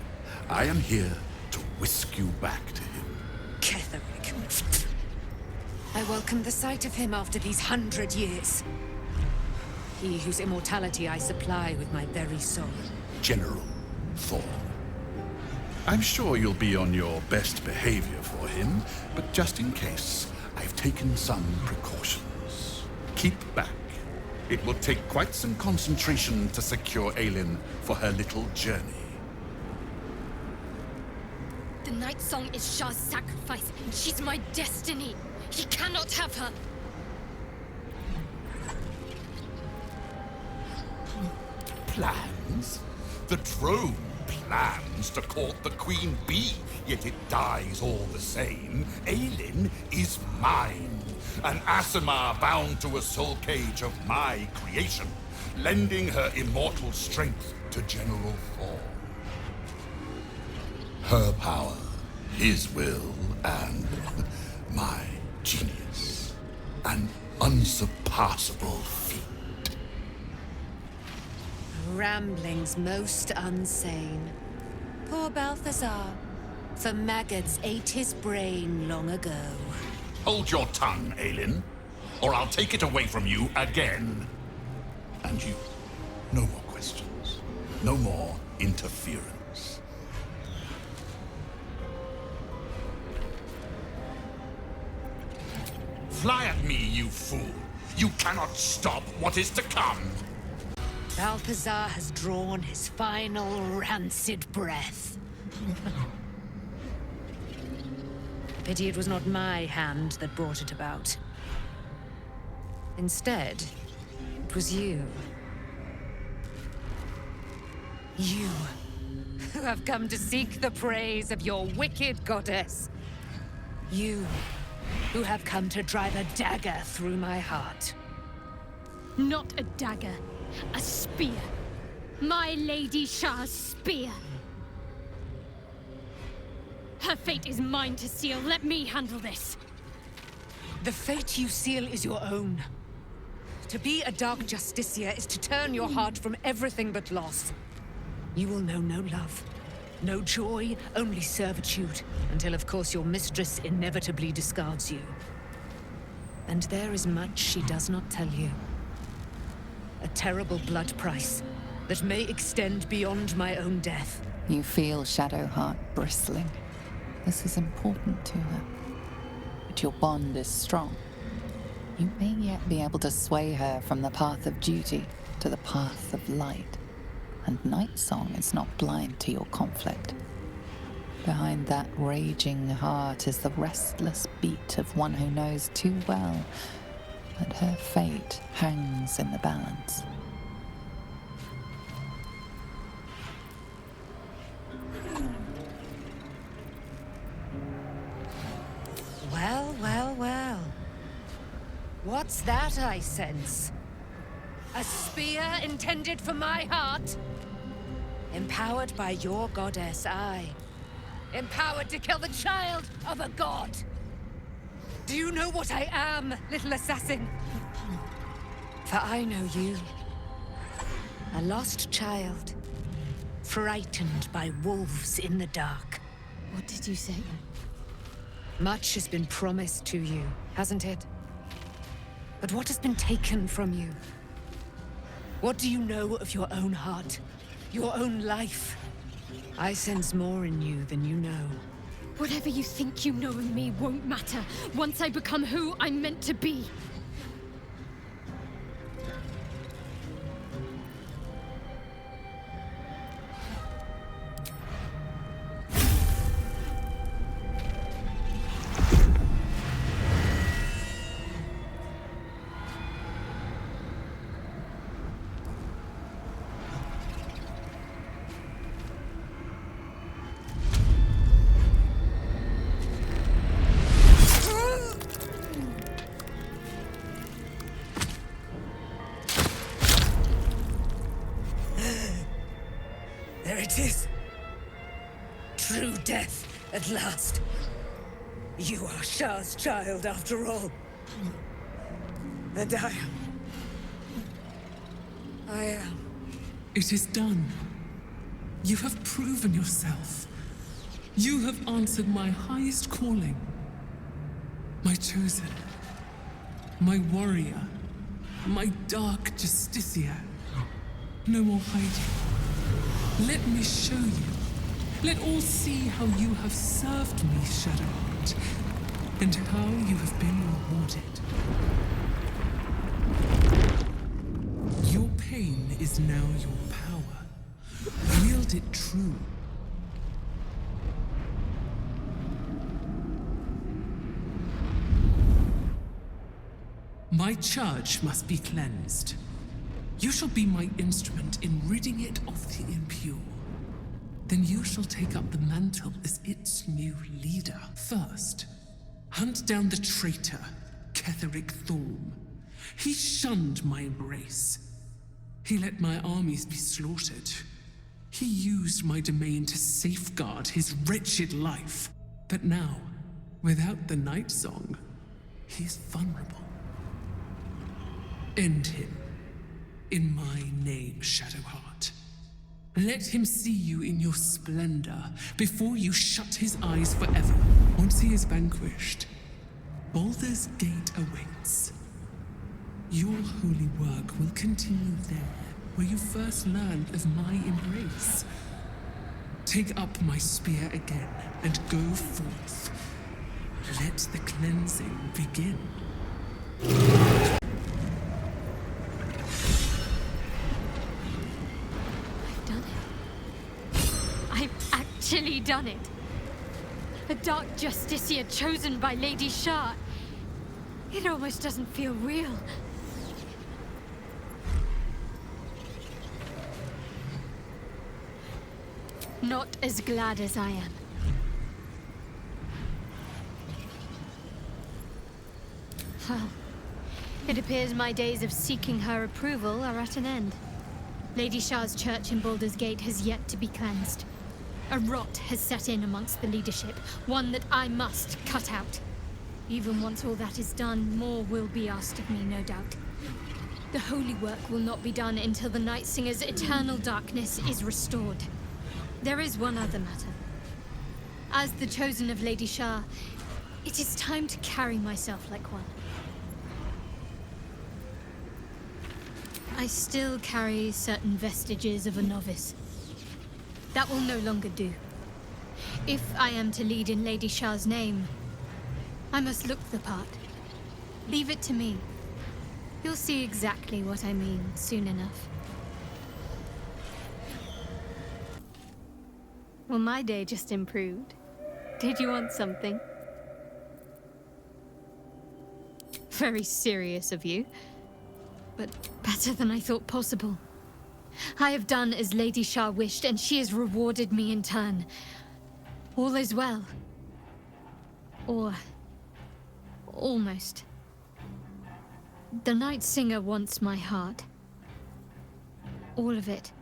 I am here to whisk you back to him. Ketheric. I welcome the sight of him after these 100 years. He whose immortality I supply with my very soul. General Thorn. I'm sure you'll be on your best behavior for him, but just in case, I've taken some precautions. Keep back. It will take quite some concentration to secure Aelin for her little journey. The Night Song is Shar's sacrifice, and she's my destiny. He cannot have her. Plans? The drone plans to court the Queen Bee, yet it dies all the same. Aelin is mine, an Aasimar bound to a soul cage of my creation, lending her immortal strength to General Thor. Her power, his will, and my genius. An unsurpassable feat. Ramblings most unsane. Poor Balthazar. For maggots ate his brain long ago. Hold your tongue, Aelin, or I'll take it away from you again. And you, no more questions. No more interference. Fly at me, you fool! You cannot stop what is to come! Balthazar has drawn his final rancid breath. Pity it was not my hand that brought it about. Instead, it was you. You, who have come to seek the praise of your wicked goddess. You, who have come to drive a dagger through my heart. Not a dagger, a spear. My Lady Shar's spear. Her fate is mine to seal. Let me handle this. The fate you seal is your own. To be a Dark Justicia is to turn your heart from everything but loss. You will know no love, no joy, only servitude, until of course your mistress inevitably discards you. And there is much she does not tell you. A terrible blood price that may extend beyond my own death. You feel Shadowheart bristling. This is important to her. But your bond is strong. You may yet be able to sway her from the path of duty to the path of light. And Nightsong is not blind to your conflict. Behind that raging heart is the restless beat of one who knows too well that her fate hangs in the balance. Well, well, well. What's that I sense? A spear intended for my heart? Empowered by your goddess, aye. Empowered to kill the child of a god. Do you know what I am, little assassin? For I know you. A lost child. Frightened by wolves in the dark. What did you say? Much has been promised to you, hasn't it? But what has been taken from you? What do you know of your own heart? Your own life? I sense more in you than you know. Whatever you think you know of me won't matter once I become who I'm meant to be. There it is. True death, at last. You are Shar's child, after all. And I am. It is done. You have proven yourself. You have answered my highest calling. My chosen. My warrior. My dark Justicia. No more hiding. Let me show you. Let all see how you have served me, Shadowheart, and how you have been rewarded. Your pain is now your power. Wield it true. My charge must be cleansed. You shall be my instrument in ridding it of the impure. Then you shall take up the mantle as its new leader. First, hunt down the traitor, Ketheric Thorm. He shunned my embrace. He let my armies be slaughtered. He used my domain to safeguard his wretched life. But now, without the Night Song, he is vulnerable. End him. In my name, Shadowheart. Let him see you in your splendor before you shut his eyes forever. Once he is vanquished, Baldur's Gate awaits. Your holy work will continue there, where you first learned of my embrace. Take up my spear again and go forth. Let the cleansing begin. I've actually done it. A dark justiciar chosen by Lady Shar. It almost doesn't feel real. Not as glad as I am. Well, it appears my days of seeking her approval are at an end. Lady Shar's church in Baldur's Gate has yet to be cleansed. A rot has set in amongst the leadership, one that I must cut out. Even once all that is done, more will be asked of me, no doubt. The holy work will not be done until the Night Singer's eternal darkness is restored. There is one other matter. As the chosen of Lady Shar, it is time to carry myself like one. I still carry certain vestiges of a novice. That will no longer do. If I am to lead in Lady Shar's name, I must look the part. Leave it to me. You'll see exactly what I mean soon enough. Well, my day just improved. Did you want something? Very serious of you, but better than I thought possible. I have done as Lady Shar wished, and she has rewarded me in turn. All is well. Or almost. The Night Singer wants my heart. All of it.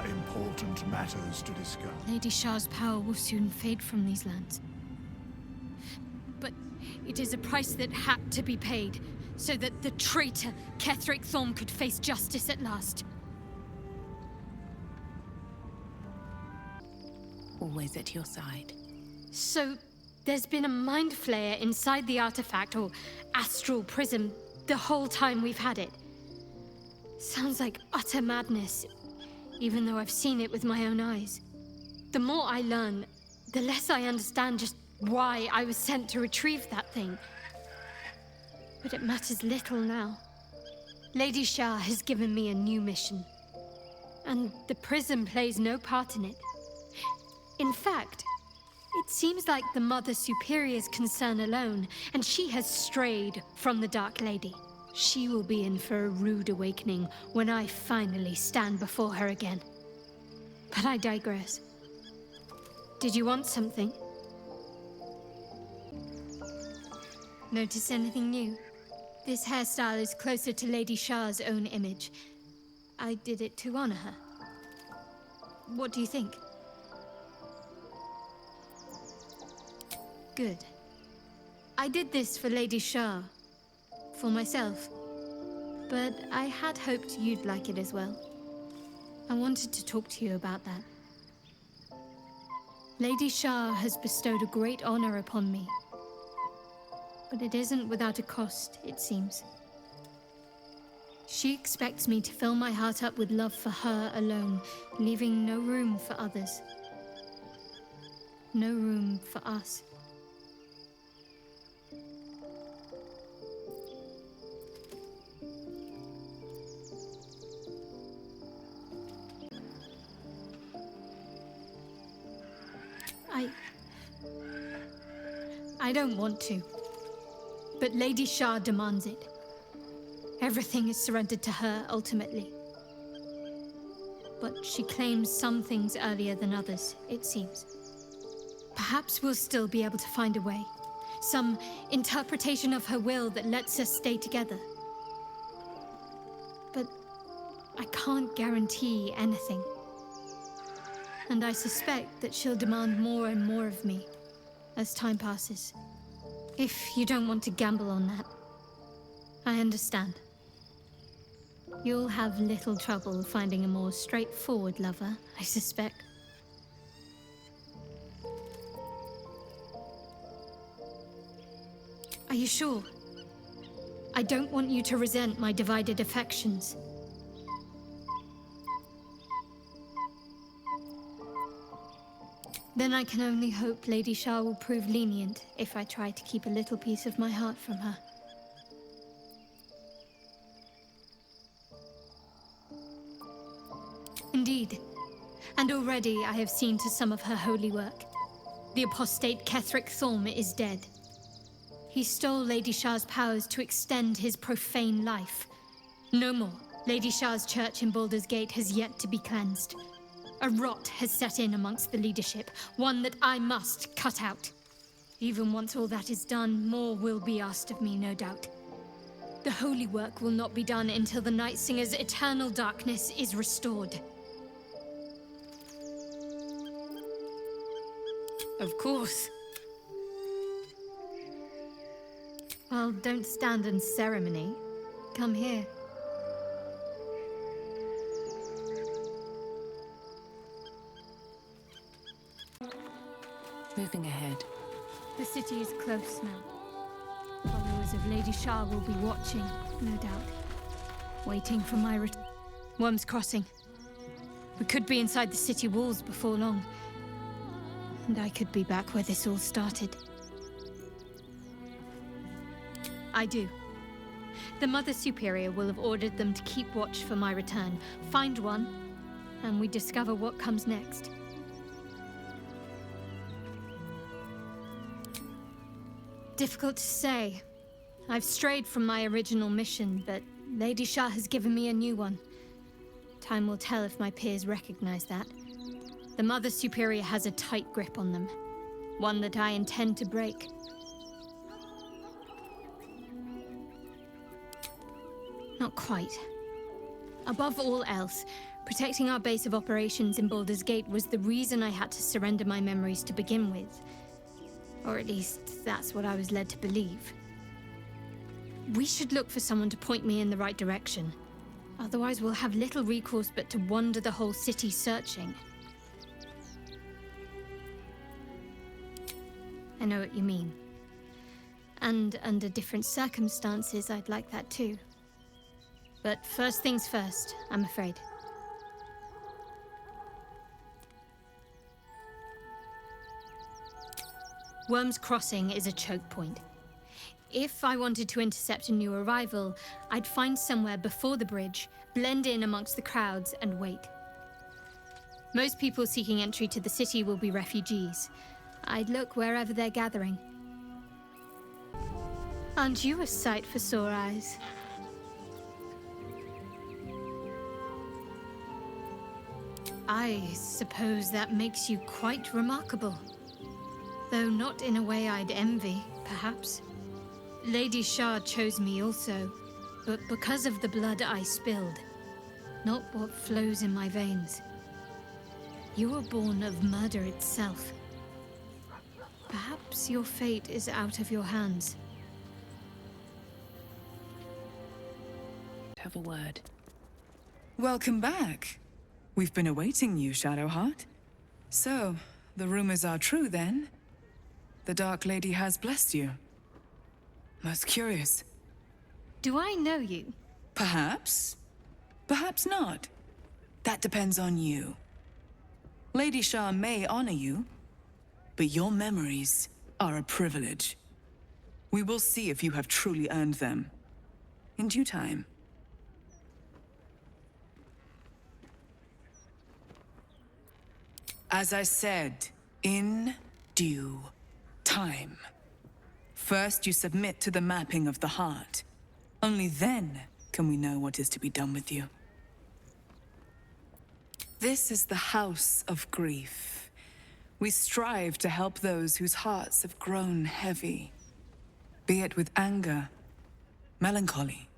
Important matters to discuss. Lady Shar's power will soon fade from these lands. But it is a price that had to be paid, so that the traitor Ketheric Thorm could face justice at last. Always at your side. So, there's been a mind flayer inside the artifact, or astral prism, the whole time we've had it. Sounds like utter madness, even though I've seen it with my own eyes. The more I learn, the less I understand just why I was sent to retrieve that thing. But it matters little now. Lady Shar has given me a new mission, and the prism plays no part in it. In fact, it seems like the Mother Superior's concern alone, and she has strayed from the Dark Lady. She will be in for a rude awakening when I finally stand before her again. But I digress. Did you want something? Notice anything new? This hairstyle is closer to Lady Shar's own image. I did it to honor her. What do you think? Good. I did this for Lady Shar. For myself. But I had hoped you'd like it as well. I wanted to talk to you about that. Lady Shar has bestowed a great honor upon me. But it isn't without a cost, it seems. She expects me to fill my heart up with love for her alone, leaving no room for others. No room for us. I don't want to. But Lady Shar demands it. Everything is surrendered to her, ultimately. But she claims some things earlier than others, it seems. Perhaps we'll still be able to find a way. Some interpretation of her will that lets us stay together. But I can't guarantee anything. And I suspect that she'll demand more and more of me as time passes. If you don't want to gamble on that, I understand. You'll have little trouble finding a more straightforward lover, I suspect. Are you sure? I don't want you to resent my divided affections. Then I can only hope Lady Shar will prove lenient if I try to keep a little piece of my heart from her. Indeed. And already I have seen to some of her holy work. The apostate Ketheric Thorm is dead. He stole Lady Shar's powers to extend his profane life. No more. Lady Shar's church in Baldur's Gate has yet to be cleansed. A rot has set in amongst the leadership, one that I must cut out. Even once all that is done, more will be asked of me, no doubt. The holy work will not be done until the Night Singer's eternal darkness is restored. Of course. Well, don't stand in ceremony. Come here. Moving ahead. The city is close now. Followers of Lady Shar will be watching, no doubt. Waiting for my return. Worm's Crossing. We could be inside the city walls before long. And I could be back where this all started. I do. The Mother Superior will have ordered them to keep watch for my return. Find one, and we discover what comes next. Difficult to say. I've strayed from my original mission, but Lady Shar has given me a new one. Time will tell if my peers recognize that. The Mother Superior has a tight grip on them, one that I intend to break. Not quite. Above all else, protecting our base of operations in Baldur's Gate was the reason I had to surrender my memories to begin with. Or at least, that's what I was led to believe. We should look for someone to point me in the right direction. Otherwise, we'll have little recourse but to wander the whole city searching. I know what you mean. And under different circumstances, I'd like that too. But first things first, I'm afraid. Worm's Crossing is a choke point. If I wanted to intercept a new arrival, I'd find somewhere before the bridge, blend in amongst the crowds, and wait. Most people seeking entry to the city will be refugees. I'd look wherever they're gathering. Aren't you a sight for sore eyes? I suppose that makes you quite remarkable. Though not in a way I'd envy, perhaps. Lady Shar chose me also, but because of the blood I spilled, not what flows in my veins. You were born of murder itself. Perhaps your fate is out of your hands. Have a word. Welcome back. We've been awaiting you, Shadowheart. So, the rumors are true then? The Dark Lady has blessed you. Most curious. Do I know you? Perhaps. Perhaps not. That depends on you. Lady Shar may honor you, but your memories are a privilege. We will see if you have truly earned them. In due time. As I said, in due time. First, you submit to the mapping of the heart. Only then can we know what is to be done with you. This is the House of Grief. We strive to help those whose hearts have grown heavy, be it with anger, melancholy,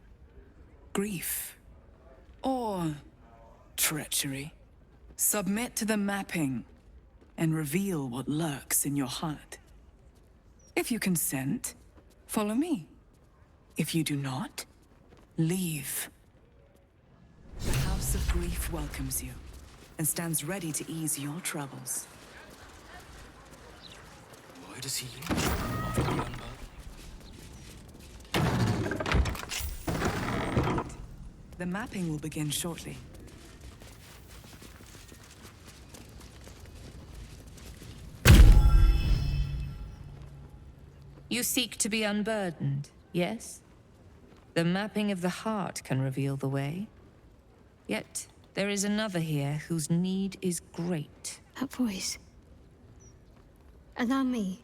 grief, or treachery. Submit to the mapping and reveal what lurks in your heart. If you consent, follow me. If you do not, leave. The House of Grief welcomes you and stands ready to ease your troubles. Why does he leave after the unburden? The mapping will begin shortly. You seek to be unburdened, yes? The mapping of the heart can reveal the way. Yet, there is another here whose need is great. That voice. Allow me.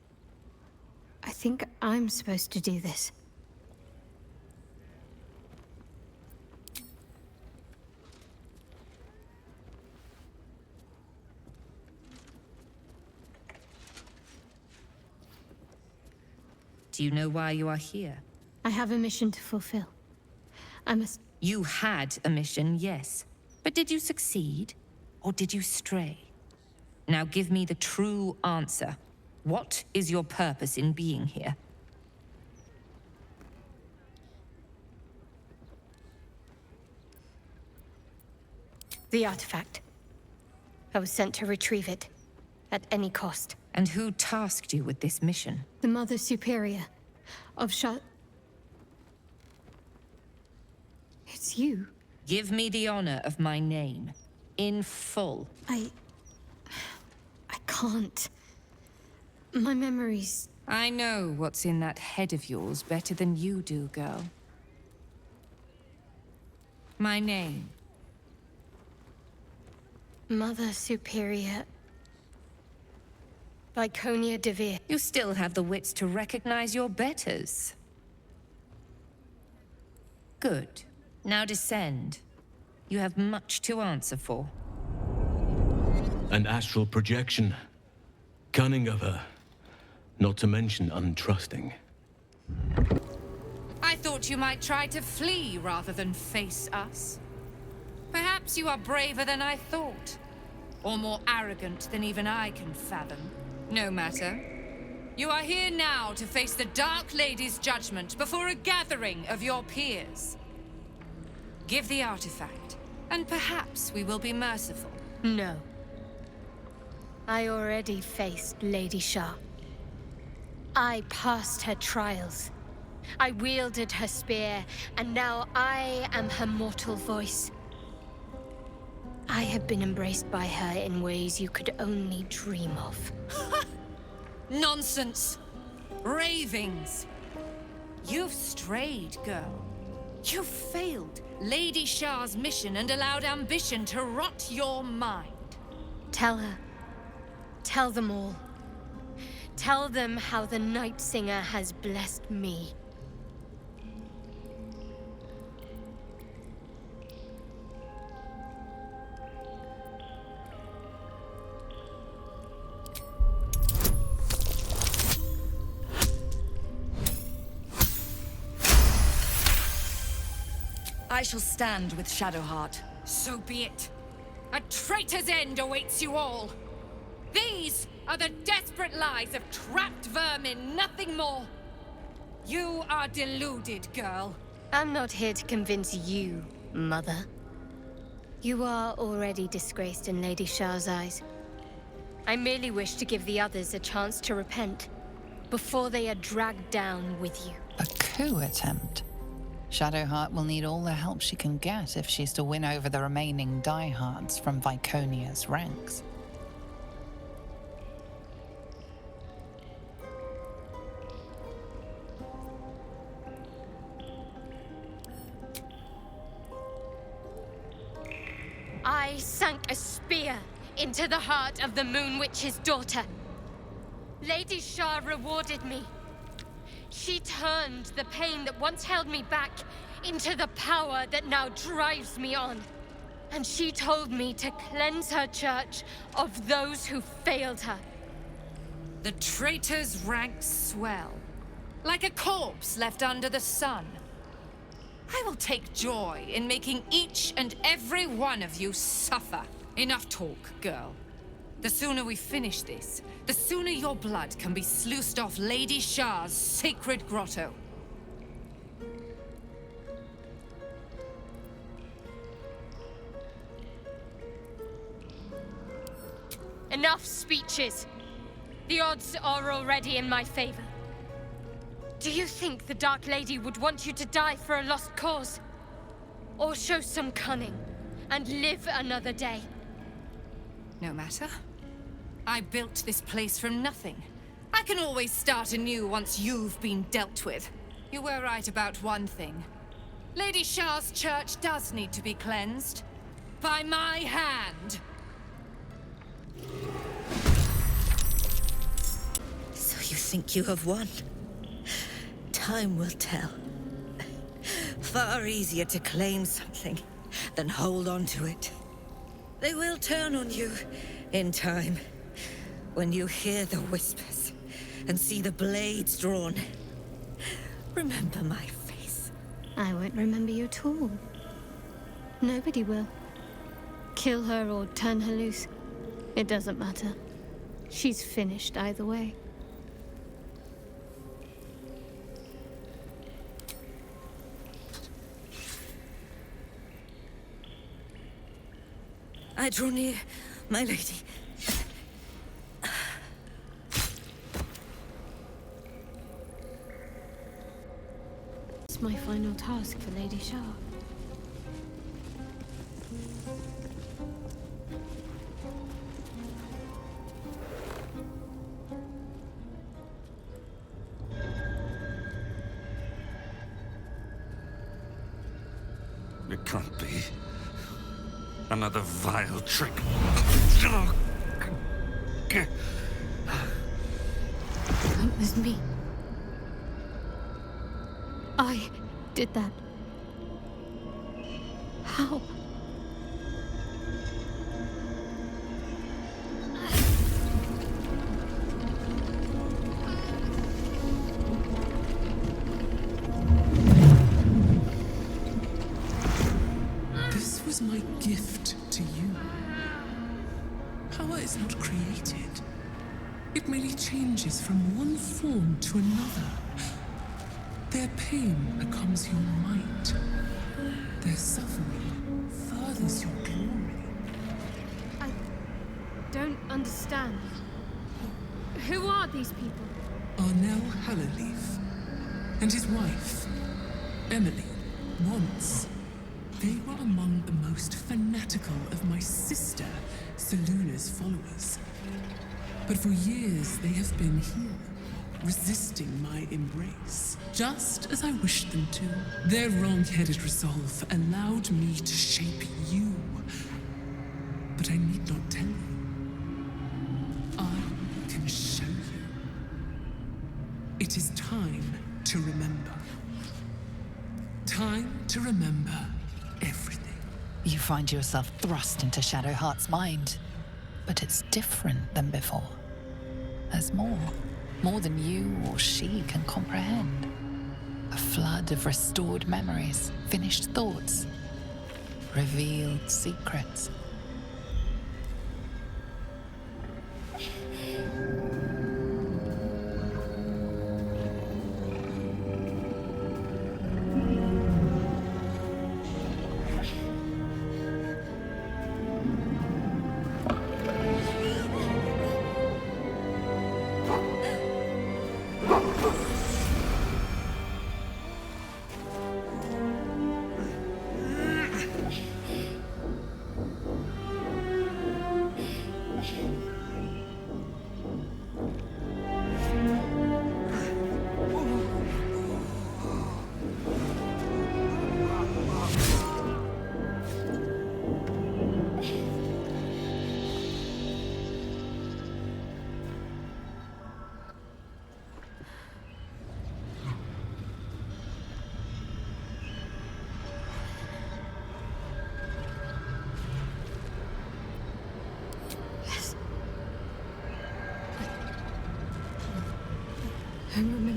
I think I'm supposed to do this. Do you know why you are here? I have a mission to fulfill. I must... You had a mission, yes. But did you succeed? Or did you stray? Now give me the true answer. What is your purpose in being here? The artifact. I was sent to retrieve it. At any cost. And who tasked you with this mission? The Mother Superior of Shar... It's you. Give me the honor of my name. In full. I can't. My memories... I know what's in that head of yours better than you do, girl. My name. Mother Superior... Viconia Devere. You still have the wits to recognize your betters. Good. Now descend. You have much to answer for. An astral projection. Cunning of her. Not to mention untrusting. I thought you might try to flee rather than face us. Perhaps you are braver than I thought. Or more arrogant than even I can fathom. No matter. You are here now to face the Dark Lady's judgment before a gathering of your peers. Give the artifact, and perhaps we will be merciful. No. I already faced Lady Shar. I passed her trials. I wielded her spear, and now I am her mortal voice. I have been embraced by her in ways you could only dream of. Nonsense! Ravings! You've strayed, girl. You've failed Lady Shar's mission and allowed ambition to rot your mind. Tell her. Tell them all. Tell them how the Night Singer has blessed me. I shall stand with Shadowheart. So be it. A traitor's end awaits you all. These are the desperate lies of trapped vermin, nothing more. You are deluded, girl. I'm not here to convince you, Mother. You are already disgraced in Lady Shar's eyes. I merely wish to give the others a chance to repent, before they are dragged down with you. A coup attempt? Shadowheart will need all the help she can get if she's to win over the remaining diehards from Viconia's ranks. I sank a spear into the heart of the Moon Witch's daughter. Lady Shar rewarded me. She turned the pain that once held me back into the power that now drives me on. And she told me to cleanse her church of those who failed her. The traitor's ranks swell, like a corpse left under the sun. I will take joy in making each and every one of you suffer. Enough talk, girl. The sooner we finish this, the sooner your blood can be sluiced off Lady Shar's sacred grotto. Enough speeches. The odds are already in my favor. Do you think the Dark Lady would want you to die for a lost cause? Or show some cunning and live another day? No matter. I built this place from nothing. I can always start anew once you've been dealt with. You were right about one thing. Lady Shar's church does need to be cleansed. By my hand. So you think you have won? Time will tell. Far easier to claim something than hold on to it. They will turn on you in time. When you hear the whispers and see the blades drawn, remember my face. I won't remember you at all. Nobody will. Kill her or turn her loose. It doesn't matter. She's finished either way. I draw near, my lady. It's my final task for Lady Shar. It can't be. Another vile trick. It was me. I did that. How? This was my gift to you. Power is not created. It merely changes from one form to another. Their pain becomes your might. Their suffering furthers your glory. I don't understand. Who are these people? Arnell Hallerleaf and his wife, Emily, once. They were among the most fanatical of my sister, Seluna's followers. But for years they have been here, resisting my embrace, just as I wished them to. Their wrong-headed resolve allowed me to shape you. But I need not tell you. I can show you. It is time to remember. Time to remember everything. You find yourself thrust into Shadowheart's mind, but it's different than before. There's more than you or she can comprehend. A flood of restored memories, finished thoughts, revealed secrets.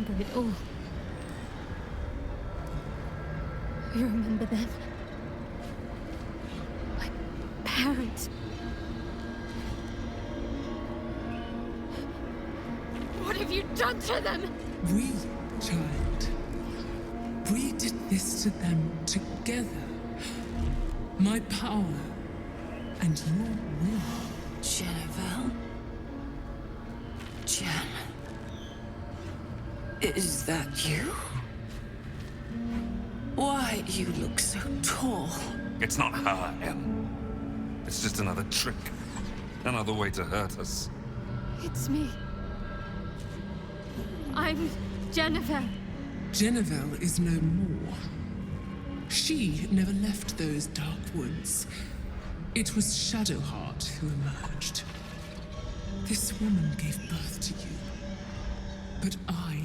remember it all. I remember them. My parents. What have you done to them? We, child. We did this to them together. My power and your will. Jennifer? Jen? Is that you? Why you look so tall? It's not her, Em. It's just another trick. Another way to hurt us. It's me. I'm Jennifer. Jennifer is no more. She never left those dark woods. It was Shadowheart who emerged. This woman gave birth to you. But I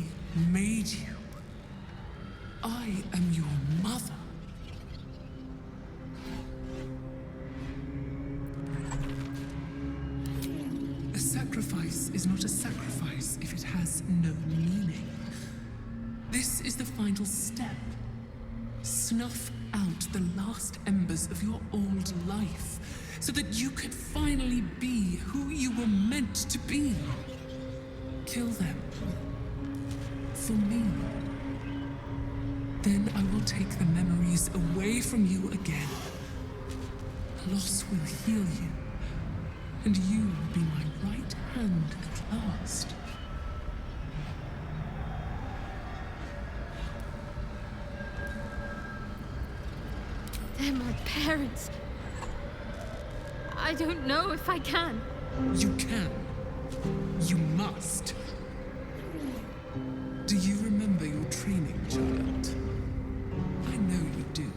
made you. I am your mother. A sacrifice is not a sacrifice if it has no meaning. This is the final step. Snuff out the last embers of your old life, so that you could finally be who you were meant to be. Kill them. For me. Then I will take the memories away from you again. Loss will heal you, and you will be my right hand at last. They're my parents. I don't know if I can. You can. You must. Do you remember your training, child? I know you do.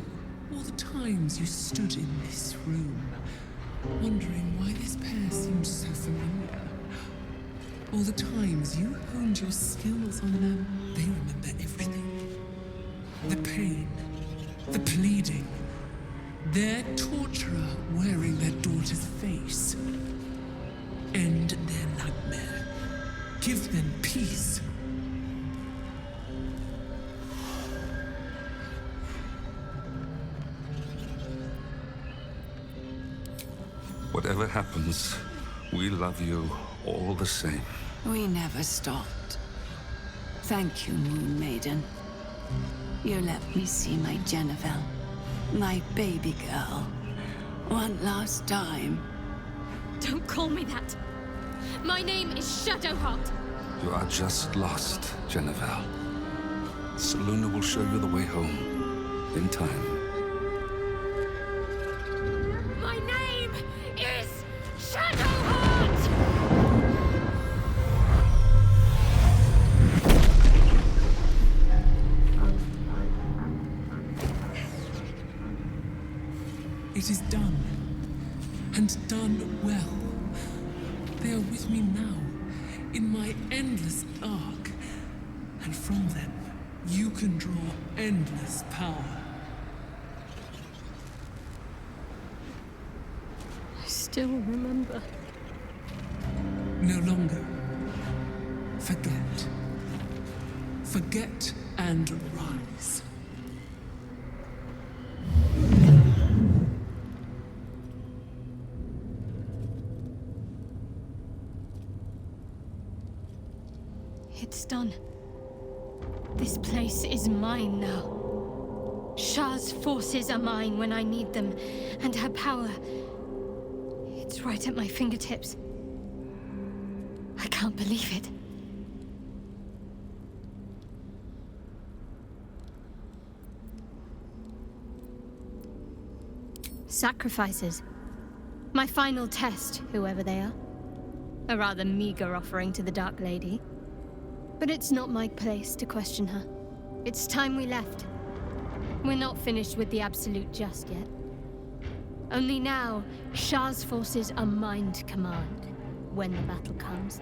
All the times you stood in this room, wondering why this pair seemed so familiar. All the times you honed your skills on them, they remember everything. The pain, the pleading, their torturer wearing their daughter's face. End their nightmare. Give them peace. Whatever happens, we love you all the same. We never stopped. Thank you, Moon Maiden. You let me see my Jennifer, my baby girl, one last time. Don't call me that. My name is Shadowheart. You are just lost, Jennifer. Seluna will show you the way home, in time. My name is Shadowheart! It is done, and done well. They are with me now, in my endless arc, and from them, you can draw endless power. I still remember. No longer. Forget. Forget and rise. It's done. This place is mine now. Shar's forces are mine when I need them, and her power, it's right at my fingertips. I can't believe it. Sacrifices. My final test, whoever they are. A rather meager offering to the Dark Lady. But it's not my place to question her. It's time we left. We're not finished with the Absolute just yet. Only now, Shar's forces are mine to command when the battle comes.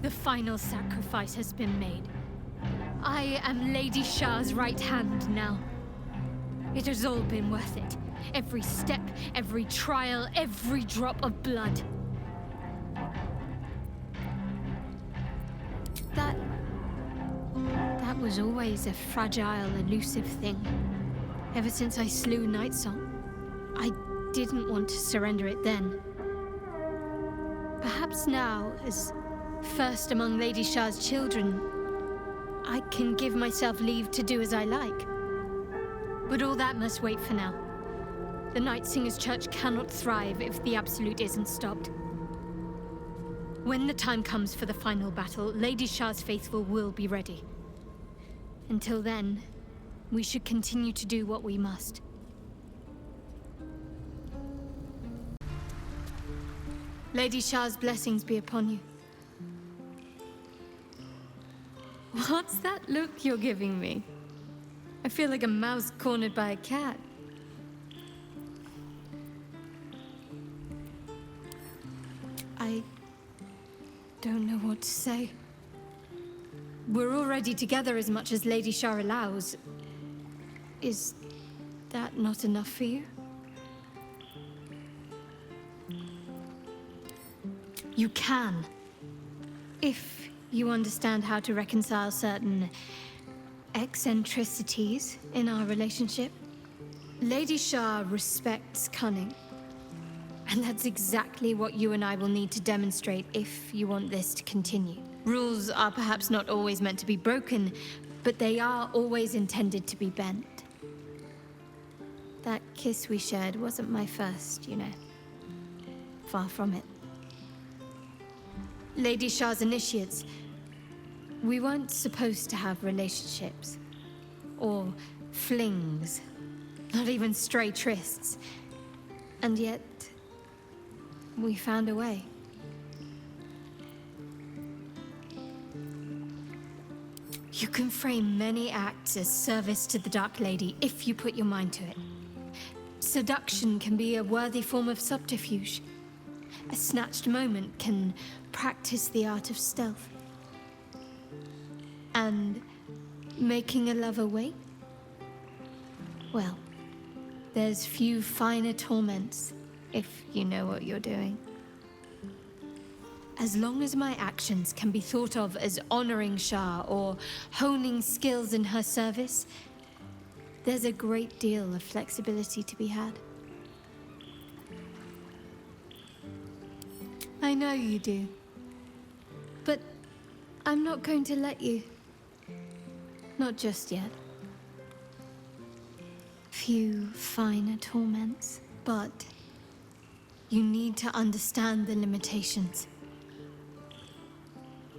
The final sacrifice has been made. I am Lady Shar's right hand now. It has all been worth it. Every step, every trial, every drop of blood. was always a fragile, elusive thing. Ever since I slew Nightsong, I didn't want to surrender it then. Perhaps now, as first among Lady Shar's children, I can give myself leave to do as I like. But all that must wait for now. The Night Singer's Church cannot thrive if the Absolute isn't stopped. When the time comes for the final battle, Lady Shar's faithful will be ready. Until then, we should continue to do what we must. Lady Shar's blessings be upon you. What's that look you're giving me? I feel like a mouse cornered by a cat. I don't know what to say. We're already together as much as Lady Shar allows. Is that not enough for you? You can. If you understand how to reconcile certain eccentricities in our relationship. Lady Shar respects cunning. And that's exactly what you and I will need to demonstrate if you want this to continue. Rules are perhaps not always meant to be broken, but they are always intended to be bent. That kiss we shared wasn't my first, you know. Far from it. Lady Shar's initiates, we weren't supposed to have relationships. Or flings. Not even stray trysts. And yet, we found a way. You can frame many acts as service to the Dark Lady if you put your mind to it. Seduction can be a worthy form of subterfuge. A snatched moment can practice the art of stealth. And making a lover wait? Well, there's few finer torments, if you know what you're doing. As long as my actions can be thought of as honoring Shar or honing skills in her service, there's a great deal of flexibility to be had. I know you do. But I'm not going to let you. Not just yet. Few finer torments, but you need to understand the limitations.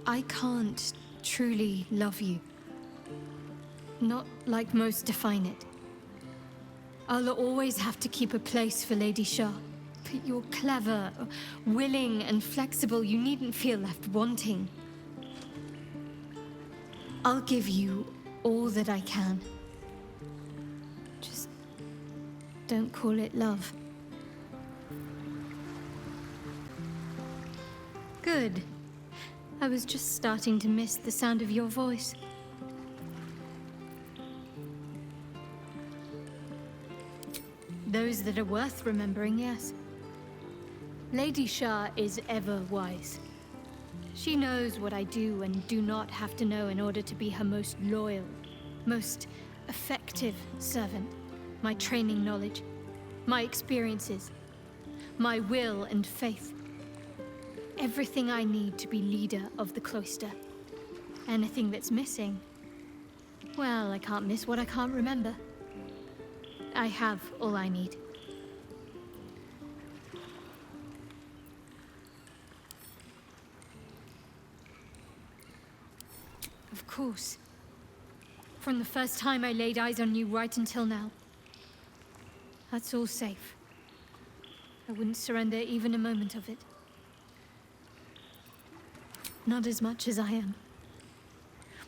I can't truly love you. Not like most define it. I'll always have to keep a place for Lady Shar. But you're clever, willing, and flexible. You needn't feel left wanting. I'll give you all that I can. Just don't call it love. Good. I was just starting to miss the sound of your voice. Those that are worth remembering, yes. Lady Shar is ever wise. She knows what I do and do not have to know in order to be her most loyal, most effective servant. My training knowledge, my experiences, my will and faith. Everything I need to be leader of the cloister. Anything that's missing, well, I can't miss what I can't remember. I have all I need. Of course. From the first time I laid eyes on you right until now. That's all safe. I wouldn't surrender even a moment of it. Not as much as I am.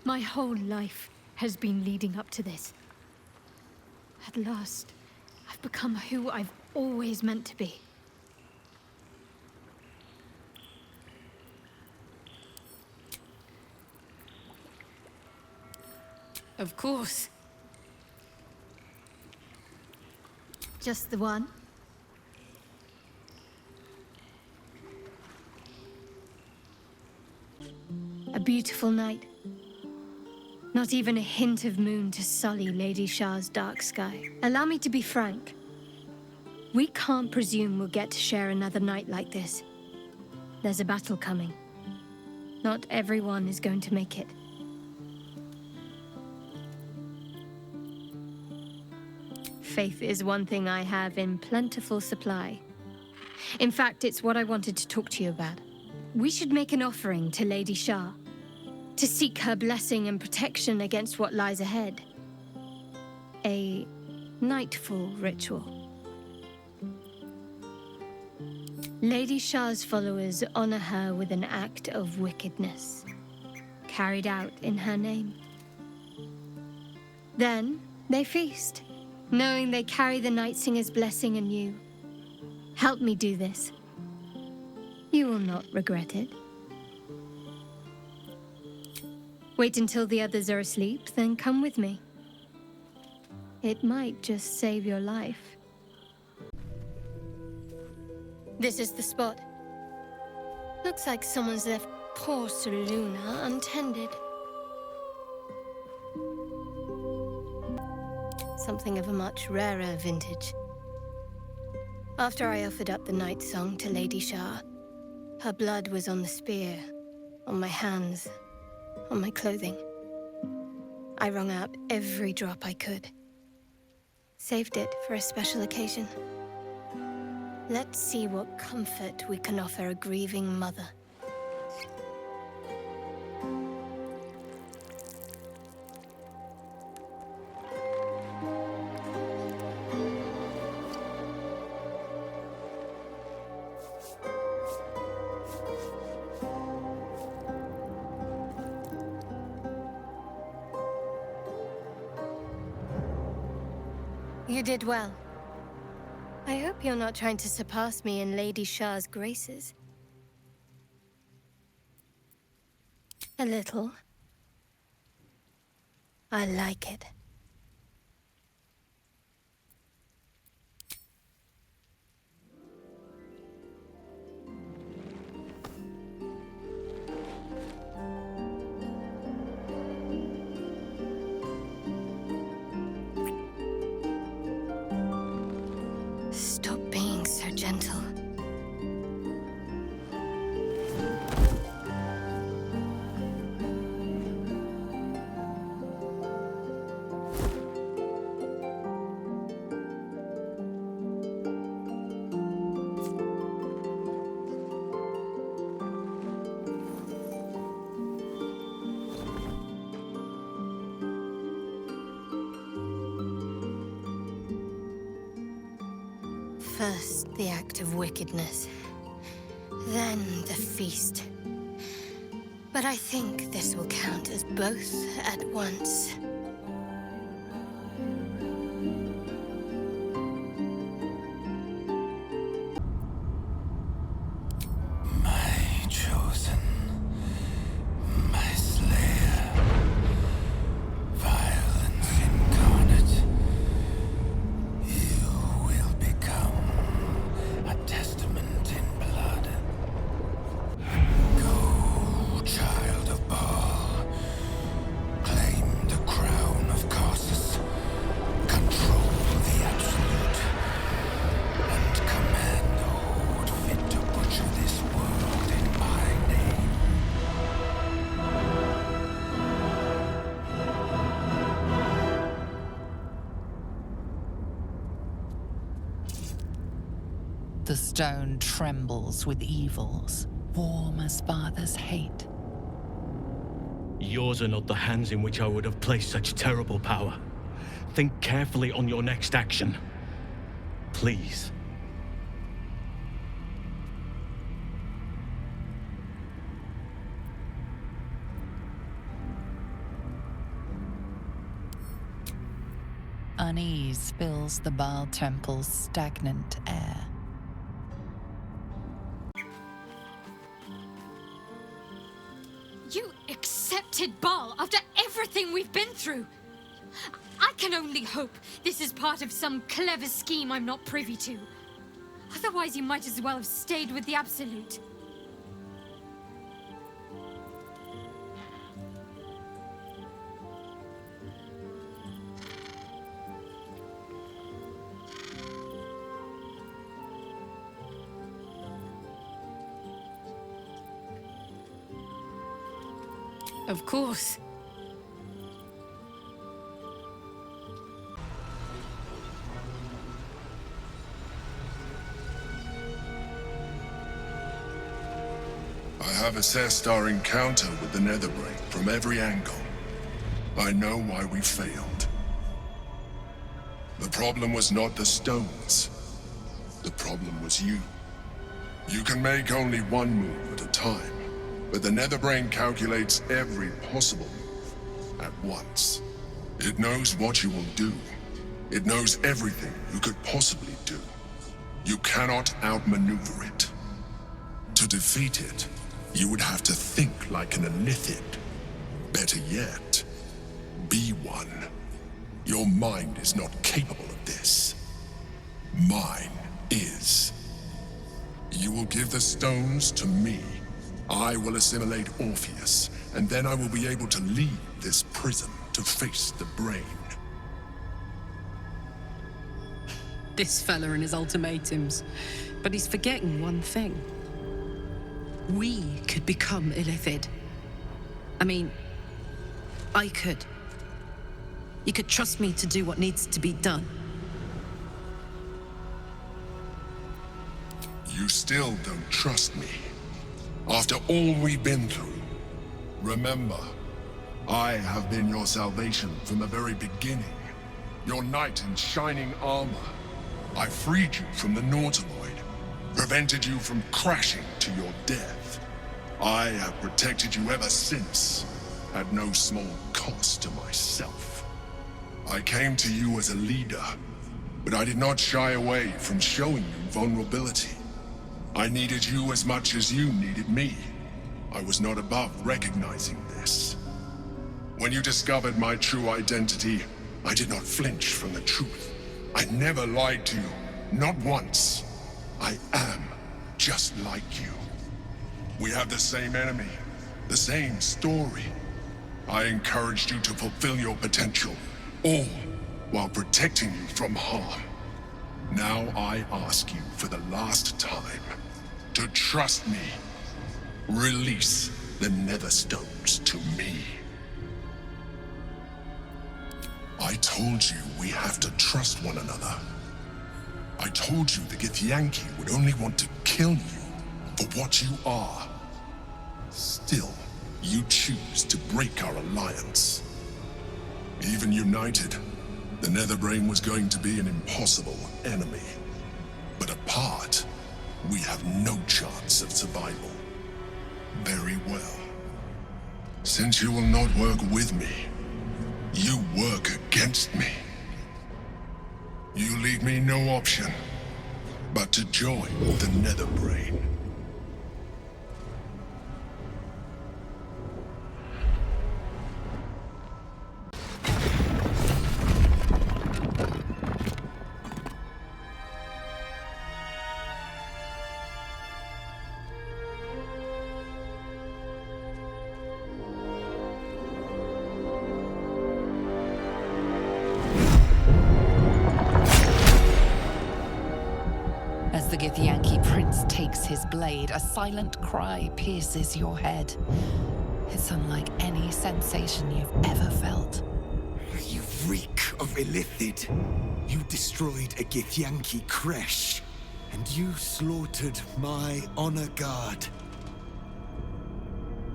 My whole life has been leading up to this. At last, I've become who I've always meant to be. Of course. Just the one? A beautiful night. Not even a hint of moon to sully Lady Shar's dark sky. Allow me to be frank. We can't presume we'll get to share another night like this. There's a battle coming. Not everyone is going to make it. Faith is one thing I have in plentiful supply. In fact, it's what I wanted to talk to you about. We should make an offering to Lady Shar, to seek her blessing and protection against what lies ahead. A nightfall ritual. Lady Shar's followers honor her with an act of wickedness, carried out in her name. Then they feast, knowing they carry the Night Singer's blessing anew. Help me do this. You will not regret it. Wait until the others are asleep, then come with me. It might just save your life. This is the spot. Looks like someone's left poor Soluna untended. Something of a much rarer vintage. After I offered up the night song to Lady Shar, her blood was on the spear, on my hands, on my clothing. I wrung out every drop I could. Saved it for a special occasion. Let's see what comfort we can offer a grieving mother. You did well. I hope you're not trying to surpass me in Lady Shar's graces. A little. I like it. Stop being so gentle. First, the act of wickedness. Then the feast. But I think this will count as both at once. My chosen, my slayer, violence incarnate. You will become a testament in blood. Go, child of Bhaal. Claim the crown of Caucasus. Control the Absolute. And command the Horde fit to butcher this world in my name. The stone trembles with evils, warm as father's hate. Yours are not the hands in which I would have placed such terrible power. Think carefully on your next action. Please. Unease fills the Bhaal temple's stagnant air. You accepted Bhaal after everything we've been through! I can only hope this is part of some clever scheme I'm not privy to. Otherwise, you might as well have stayed with the Absolute. Of course. I have assessed our encounter with the Netherbrain from every angle. I know why we failed. The problem was not the stones. The problem was you. You can make only one move at a time, but the Netherbrain calculates every possible move at once. It knows what you will do. It knows everything you could possibly do. You cannot outmaneuver it. To defeat it, you would have to think like an Illithid. Better yet, be one. Your mind is not capable of this. Mine is. You will give the stones to me. I will assimilate Orpheus, and then I will be able to leave this prison to face the brain. This fella and his ultimatums. But he's forgetting one thing. We could become Illithid. I mean, I could. You could trust me to do what needs to be done. You still don't trust me. After all we've been through. Remember, I have been your salvation from the very beginning. Your knight in shining armor. I freed you from the Nautiloid, prevented you from crashing to your death. I have protected you ever since, at no small cost to myself. I came to you as a leader, but I did not shy away from showing you vulnerability. I needed you as much as you needed me. I was not above recognizing this. When you discovered my true identity, I did not flinch from the truth. I never lied to you, not once. I am just like you. We have the same enemy, the same story. I encouraged you to fulfill your potential, all while protecting you from harm. Now I ask you for the last time to trust me. Release the Netherstones to me. I told you we have to trust one another. I told you the Githyanki would only want to kill you for what you are. Still, you choose to break our alliance. Even united, the Netherbrain was going to be an impossible enemy. But apart, we have no chance of survival. Very well. Since you will not work with me, you work against me. You leave me no option but to join the Netherbrain. As the Githyanki prince takes his blade, a silent cry pierces your head. It's unlike any sensation you've ever felt. You reek of Illithid. You destroyed a Githyanki creche, and you slaughtered my honor guard.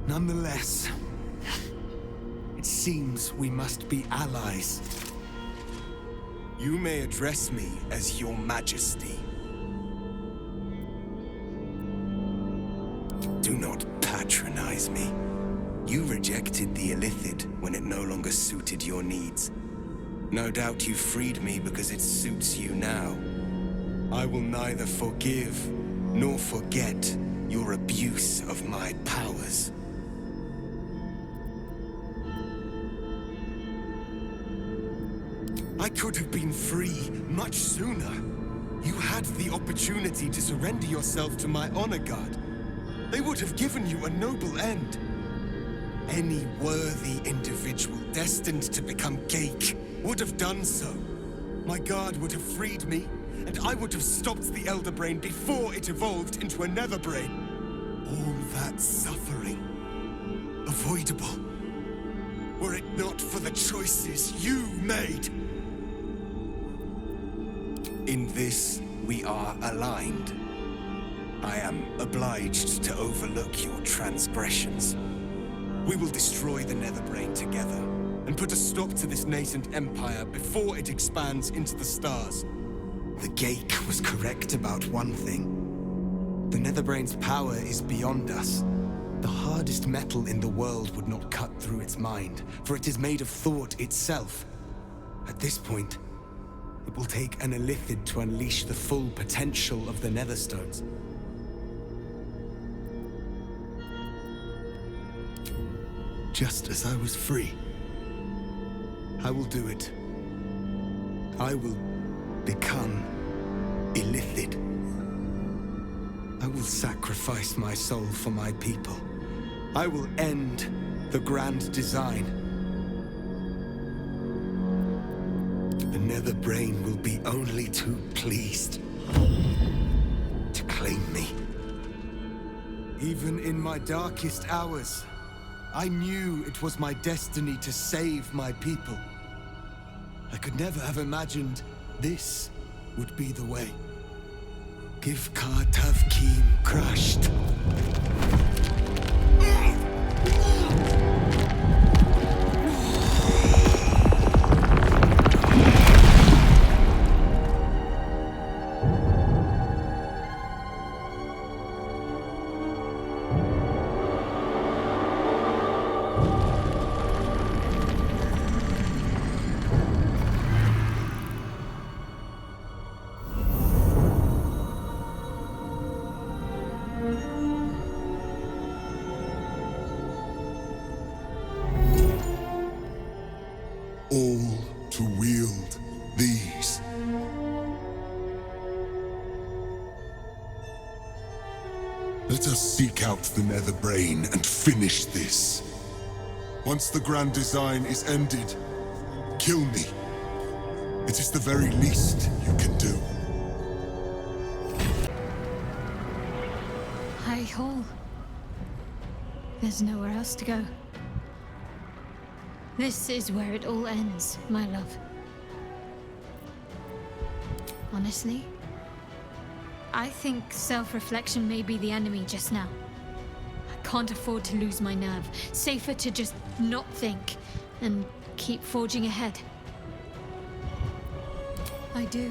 Nonetheless, it seems we must be allies. You may address me as Your Majesty. Do not patronize me. You rejected the Illithid when it no longer suited your needs. No doubt you freed me because it suits you now. I will neither forgive nor forget your abuse of my powers. I could have been free much sooner. You had the opportunity to surrender yourself to my honor guard. They would have given you a noble end. Any worthy individual destined to become Geik would have done so. My guard would have freed me, and I would have stopped the Elder Brain before it evolved into a Nether Brain. All that suffering, avoidable. were it not for the choices you made. In this, we are aligned. I am obliged to overlook your transgressions. We will destroy the Netherbrain together, and put a stop to this nascent empire before it expands into the stars. The Geik was correct about one thing. The Netherbrain's power is beyond us. The hardest metal in the world would not cut through its mind, for it is made of thought itself. At this point, it will take an Illithid to unleash the full potential of the Netherstones. Just as I was free, I will do it. I will become Illithid. I will sacrifice my soul for my people. I will end the grand design. The Netherbrain will be only too pleased to claim me. Even in my darkest hours, I knew it was my destiny to save my people. I could never have imagined this would be the way. Givkar Tavkeem crushed. All to wield these. Let us seek out the Netherbrain and finish this. Once the grand design is ended, kill me. It is the very least you can do. High Hall. There's nowhere else to go. This is where it all ends, my love. Honestly, I think self-reflection may be the enemy just now. I can't afford to lose my nerve. Safer to just not think and keep forging ahead. I do.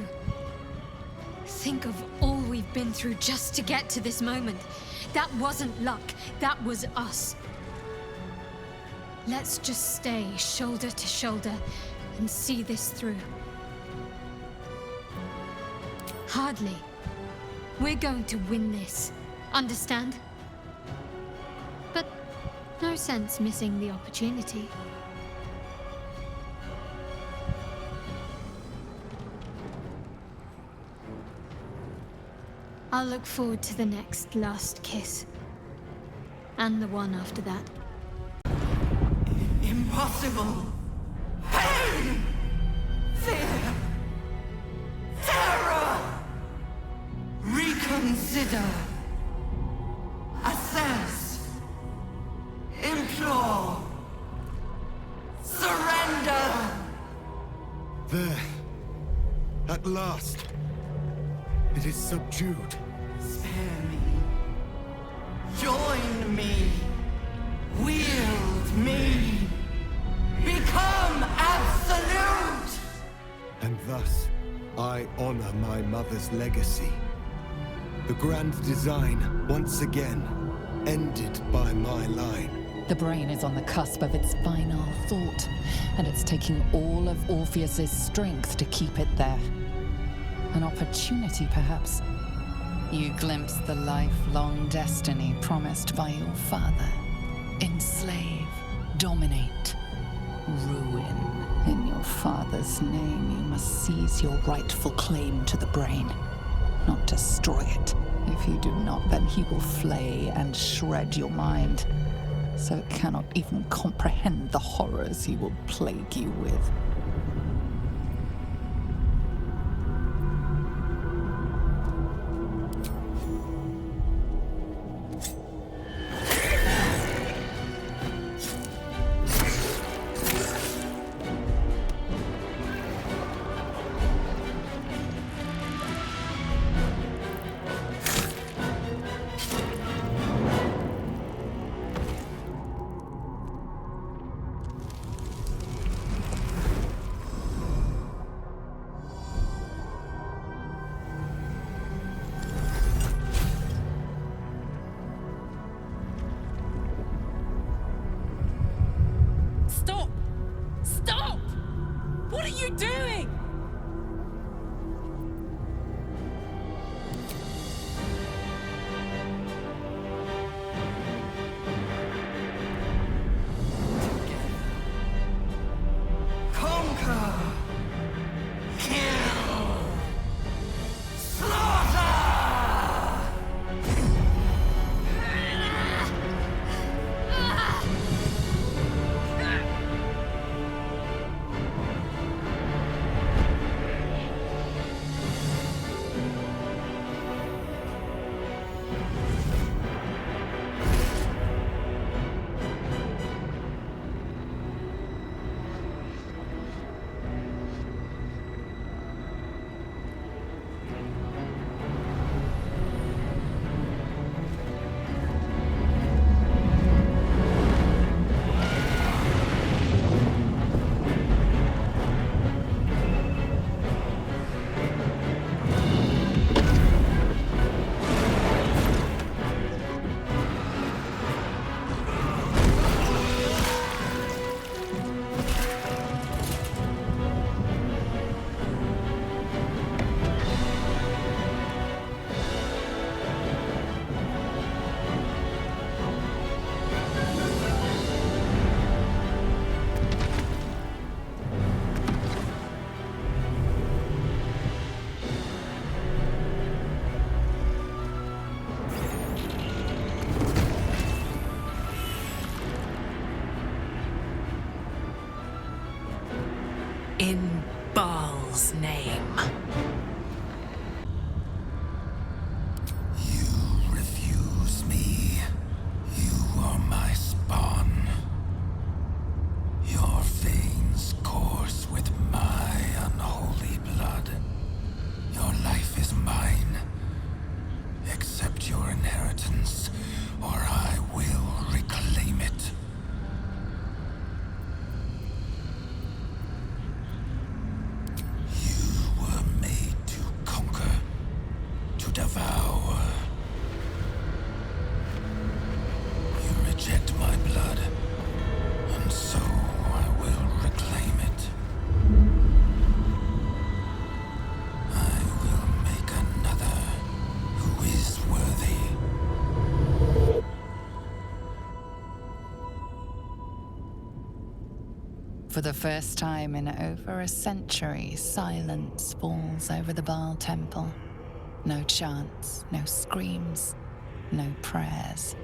Think of all we've been through just to get to this moment. That wasn't luck, that was us. Let's just stay shoulder to shoulder and see this through. Hardly. We're going to win this. Understand? But no sense missing the opportunity. I'll look forward to the next last kiss. And the one after that. Impossible! Pain! Fear! Terror! Reconsider! Assess! Implore! Surrender! There. At last. It is subdued. Spare me. Join me. Wield me. Become absolute! And thus, I honor my mother's legacy. The grand design, once again, ended by my line. The brain is on the cusp of its final thought, and it's taking all of Orpheus's strength to keep it there. An opportunity, perhaps. You glimpse the lifelong destiny promised by your father. Enslave, dominate, ruin. In your father's name, you must seize your rightful claim to the brain, not destroy it. If you do not, then he will flay and shred your mind, so it cannot even comprehend the horrors he will plague you with. doing? Conquer! Kill! Slaughter! In Bhaal's name. You refuse me. You are my spawn. Your veins course with my unholy blood. Your life is mine. Accept your inheritance, or I will reclaim it. Devour. You reject my blood, and so I will reclaim it. I will make another who is worthy. For the first time in over a century, silence falls over the Bhaal temple. No chants, no screams, no prayers.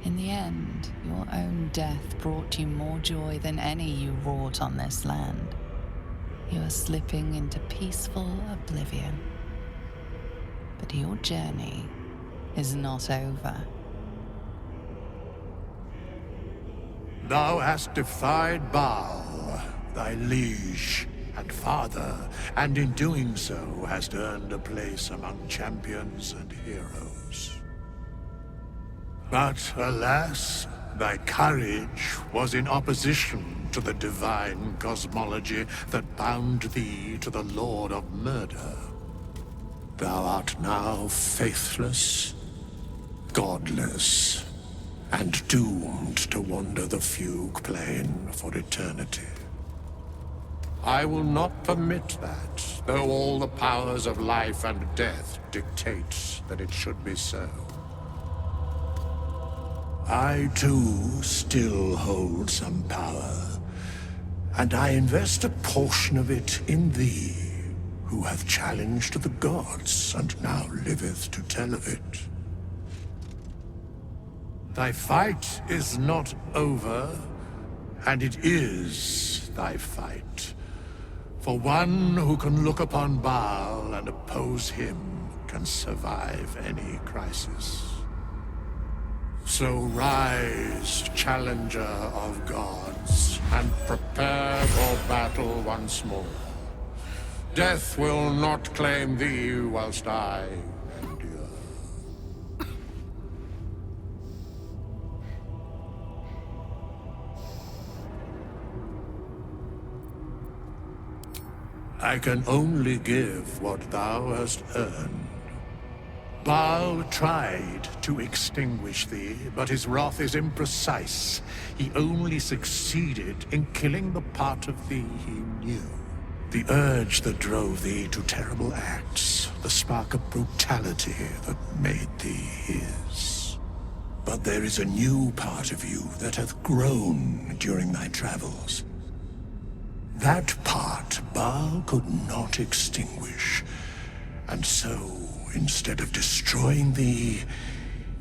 In the end, your own death brought you more joy than any you wrought on this land. You are slipping into peaceful oblivion. But your journey is not over. Thou hast defied Bhaal, thy liege and father, and in doing so hast earned a place among champions and heroes. But alas, thy courage was in opposition to the divine cosmology that bound thee to the Lord of Murder. Thou art now faithless, godless, and doomed to wander the fugue plane for eternity. I will not permit that, though all the powers of life and death dictate that it should be so. I, too, still hold some power, and I invest a portion of it in thee, who hath challenged the gods and now liveth to tell of it. Thy fight is not over, and it is thy fight. For one who can look upon Bhaal and oppose him can survive any crisis. So rise, challenger of gods, and prepare for battle once more. Death will not claim thee whilst I endure. I can only give what thou hast earned. Bhaal tried to extinguish thee, but his wrath is imprecise. He only succeeded in killing the part of thee he knew. The urge that drove thee to terrible acts, the spark of brutality that made thee his. But there is a new part of you that hath grown during thy travels. That part Bhaal could not extinguish, and so, instead of destroying thee,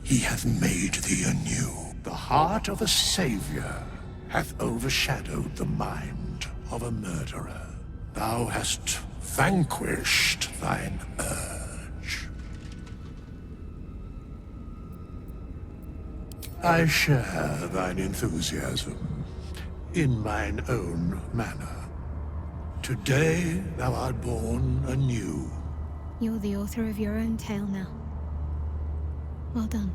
he hath made thee anew. The heart of a savior hath overshadowed the mind of a murderer. Thou hast vanquished thine urge. I share thine enthusiasm, in mine own manner. Today thou art born anew. You're the author of your own tale now. Well done.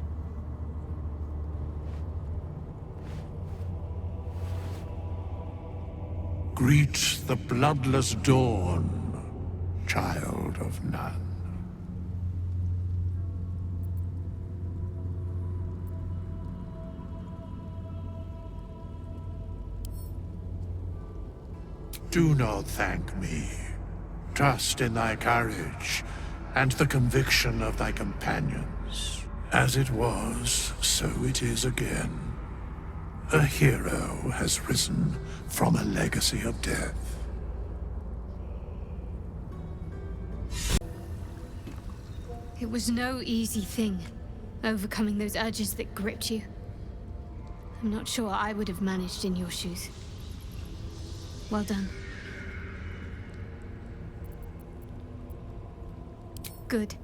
Greet the bloodless dawn, child of none. Do not thank me. Trust in thy courage and the conviction of thy companions. As it was, so it is again. A hero has risen from a legacy of death. It was no easy thing, overcoming those urges that gripped you. I'm not sure I would have managed in your shoes. Well done. Good.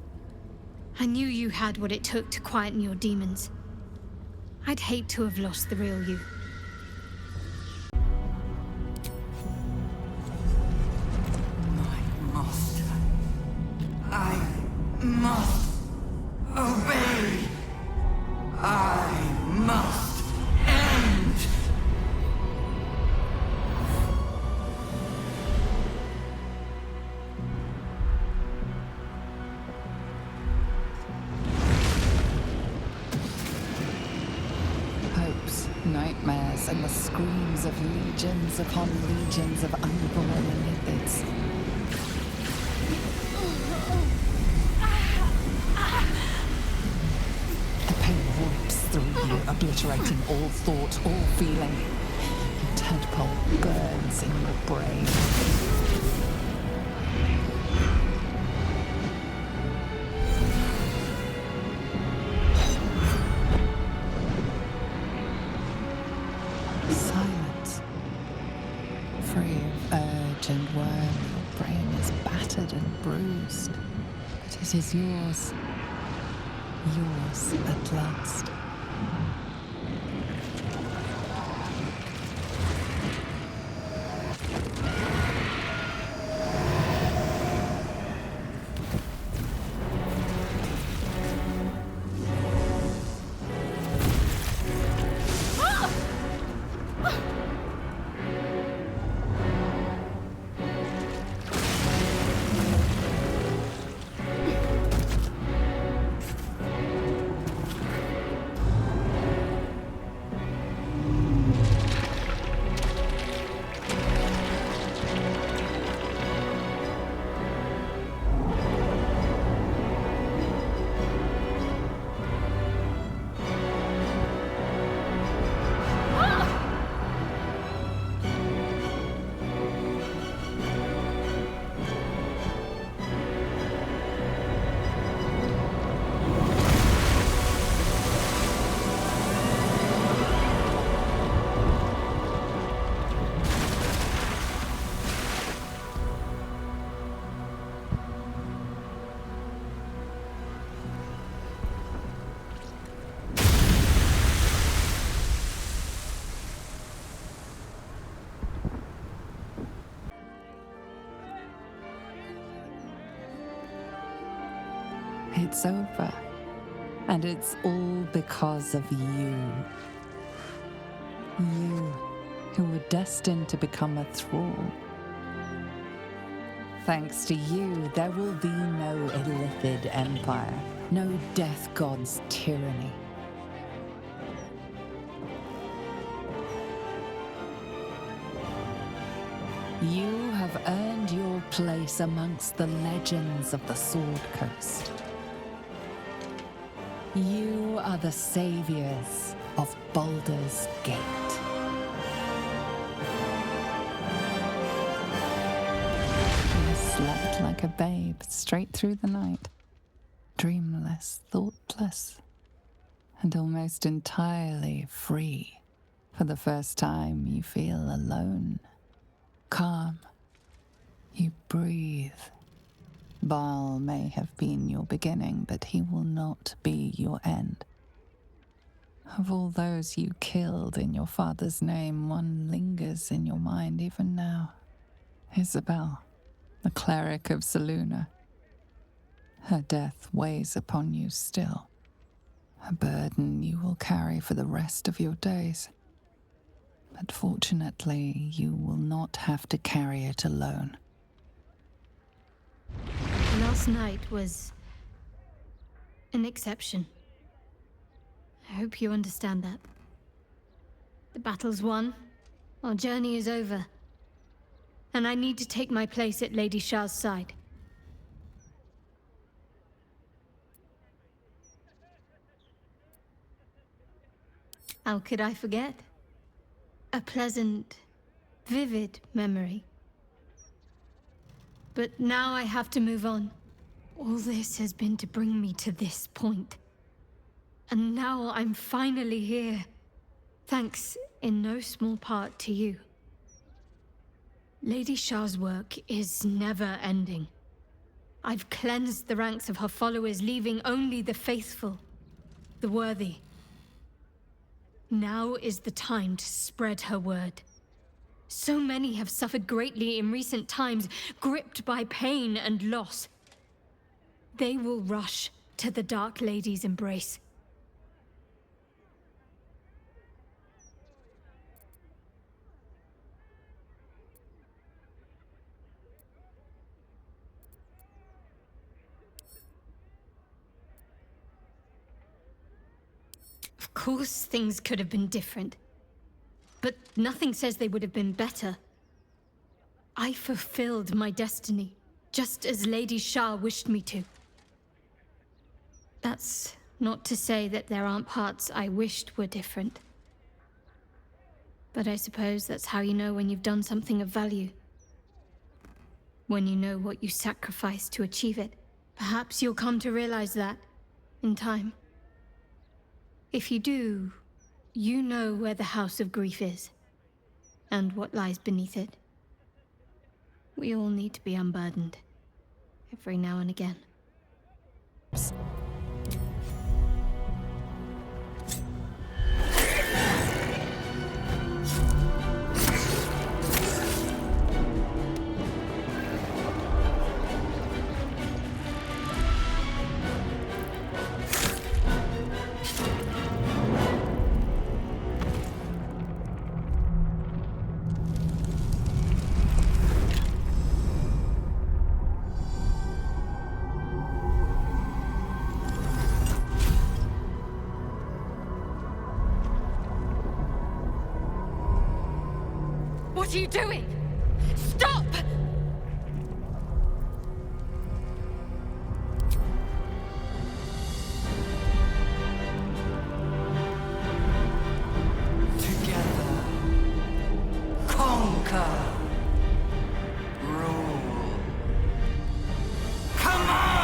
I knew you had what it took to quieten your demons. I'd hate to have lost the real you. My master. I must obey. I must end. Nightmares and the screams of legions upon legions of unborn Illthids. The pain rips through you, obliterating all thought, all feeling. The tadpole burns in your brain. Silence. Free of urge and worm, your brain is battered and bruised. But it is yours. Yours at last. It's over. And it's all because of you. You, who were destined to become a thrall. thanks to you, there will be no Illithid Empire, no Death God's tyranny. You have earned your place amongst the legends of the Sword Coast. You are the saviors of Baldur's Gate. You slept like a babe straight through the night, dreamless, thoughtless, and almost entirely free. For the first time, you feel alone. Calm. You breathe. Bhaal may have been your beginning, but he will not be your end. Of all those you killed in your father's name, one lingers in your mind even now. Isabel, the cleric of Selûne. Her death weighs upon you still. A burden you will carry for the rest of your days. But fortunately, you will not have to carry it alone. Last night was an exception. I hope you understand that. The battle's won. Our journey is over. And I need to take my place at Lady Shar's side. How could I forget? A pleasant, vivid memory. But now I have to move on. All this has been to bring me to this point. And now I'm finally here. Thanks in no small part to you. Lady Shar's work is never ending. I've cleansed the ranks of her followers, leaving only the faithful, the worthy. Now is the time to spread her word. So many have suffered greatly in recent times, gripped by pain and loss. They will rush to the Dark Lady's embrace. Of course, things could have been different. But nothing says they would have been better. I fulfilled my destiny, just as Lady Shar wished me to. That's not to say that there aren't parts I wished were different. But I suppose that's how you know when you've done something of value. When you know what you sacrificed to achieve it. Perhaps you'll come to realize that in time. If you do, you know where the House of Grief is, and what lies beneath it. We all need to be unburdened, every now and again. What are you doing? Stop! Together, conquer, rule, command!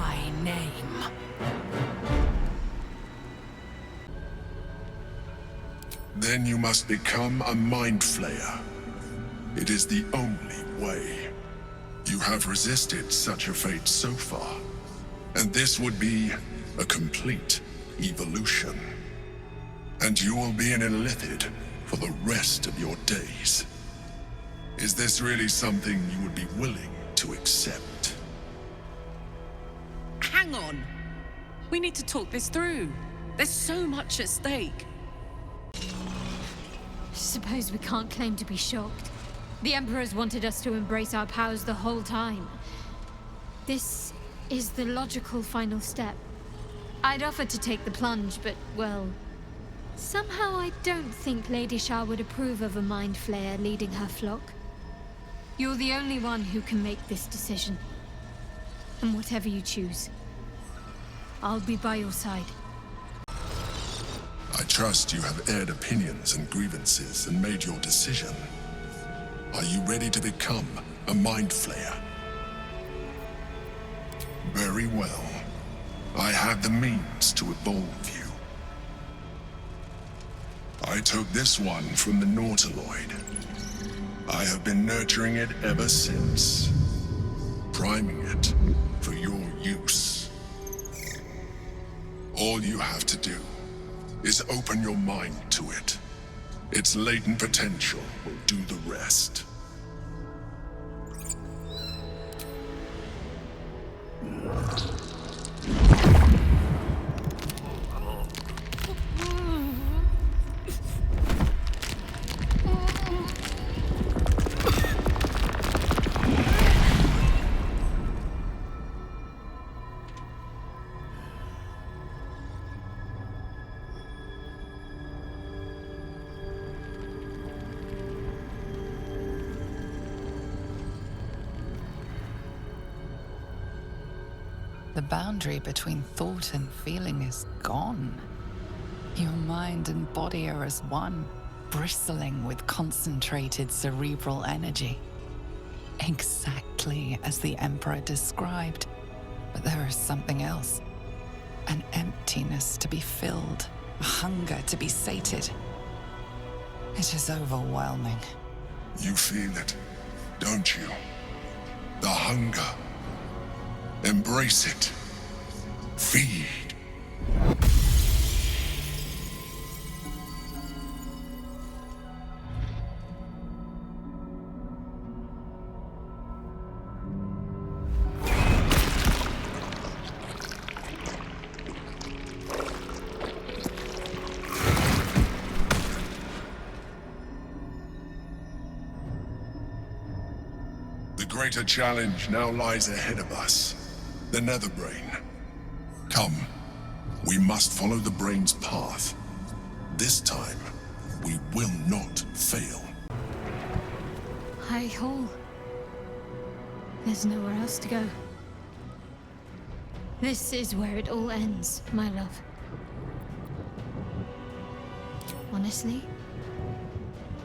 my name. Then you must become a Mind Flayer. It is the only way. You have resisted such a fate so far, and this would be a complete evolution. And you will be an Illithid for the rest of your days. Is this really something you would be willing to accept? Hang on. We need to talk this through. There's so much at stake. Suppose we can't claim to be shocked. The Emperor's wanted us to embrace our powers the whole time. This is the logical final step. I'd offer to take the plunge, but, well... somehow I don't think Lady Shar would approve of a Mind Flayer leading her flock. You're the only one who can make this decision. And whatever you choose, I'll be by your side. I trust you have aired opinions and grievances and made your decision. Are you ready to become a Mind Flayer? Very well. I have the means to evolve you. I took this one from the Nautiloid. I have been nurturing it ever since, priming it for your use. All you have to do is open your mind to it. Its latent potential will do the rest. The boundary between thought and feeling is gone. Your mind and body are as one, bristling with concentrated cerebral energy. Exactly as the Emperor described. But there is something else. An emptiness to be filled, a hunger to be sated. It is overwhelming. You feel it, don't you? The hunger. Embrace it. Feed. The greater challenge now lies ahead of us. The Netherbrain. Come, we must follow the brain's path. This time, we will not fail. High Hall. There's nowhere else to go. This is where it all ends, my love. Honestly,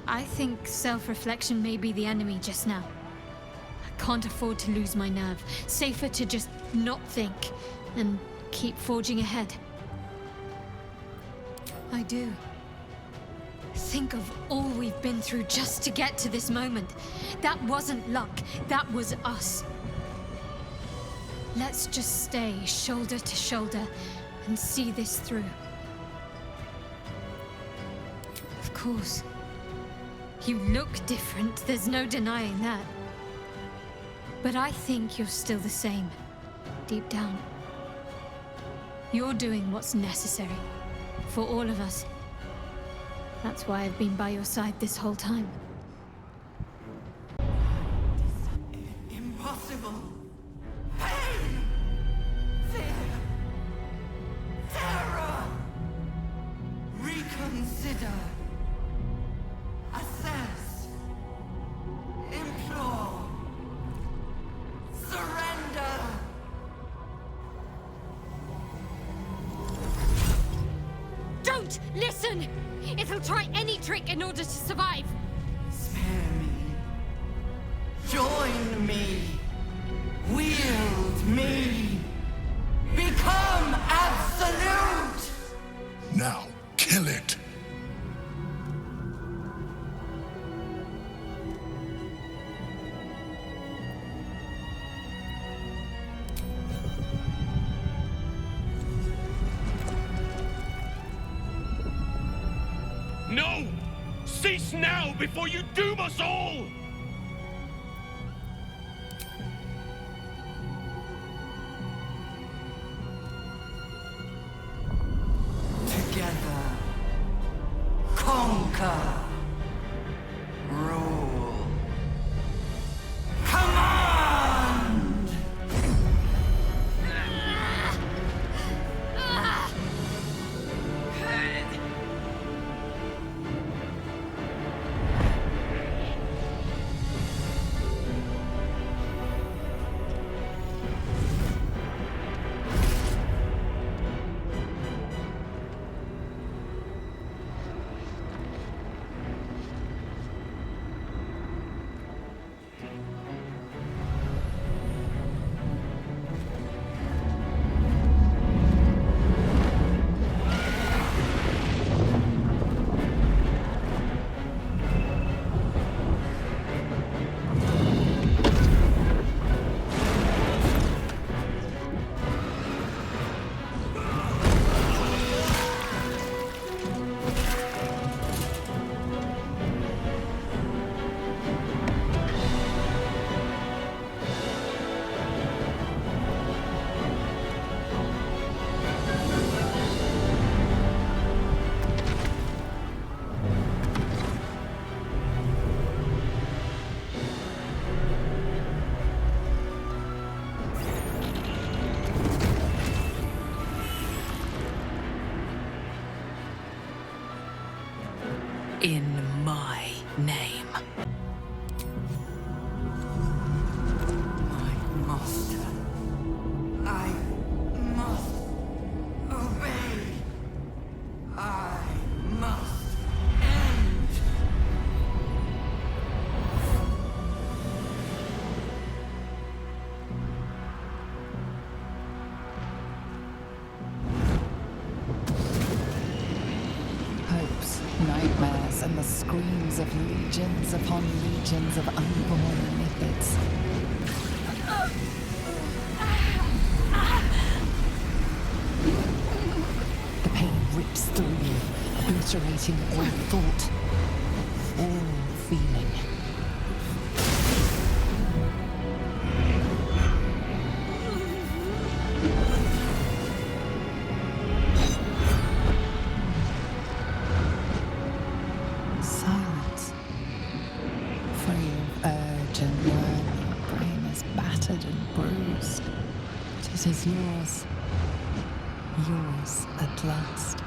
I think self-reflection may be the enemy just now. Can't afford to lose my nerve. Safer to just not think and keep forging ahead. I do. Think of all we've been through just to get to this moment. That wasn't luck. That was us. Let's just stay shoulder to shoulder and see this through. Of course. You look different. There's no denying that. But I think you're still the same, deep down. You're doing what's necessary, for all of us. That's why I've been by your side this whole time. Impossible. Pain. Fear. Terror. Reconsider. Assess. Implore. Surrender! Don't listen! It'll try any trick in order to survive! Spare me. Join me. Wield me. this now before you doom us all! Together, conquer, rule, command! In my name. I must obey. I must end. Hopes, nightmares, and the screams of legions upon legions of unborn Illithids. The pain rips through you, obliterating all thought, all feeling. Silence. Free of urge and yearning, your brain is battered and bruised. But it is yours. Yours at last.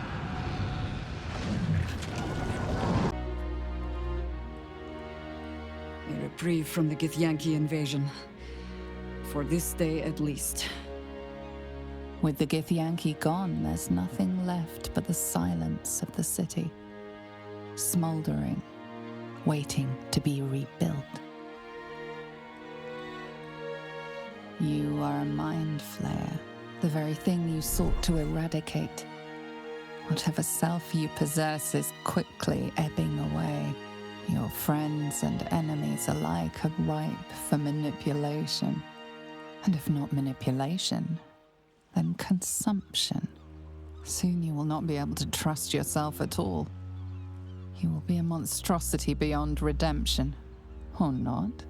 A reprieve from the Githyanki invasion. For this day at least. With the Githyanki gone, there's nothing left but the silence of the city. Smoldering, waiting to be rebuilt. You are a mind flayer, the very thing you sought to eradicate. Whatever self you possess is quickly ebbing away. Your friends and enemies alike are ripe for manipulation. And if not manipulation, then consumption. Soon you will not be able to trust yourself at all. You will be a monstrosity beyond redemption. Or not.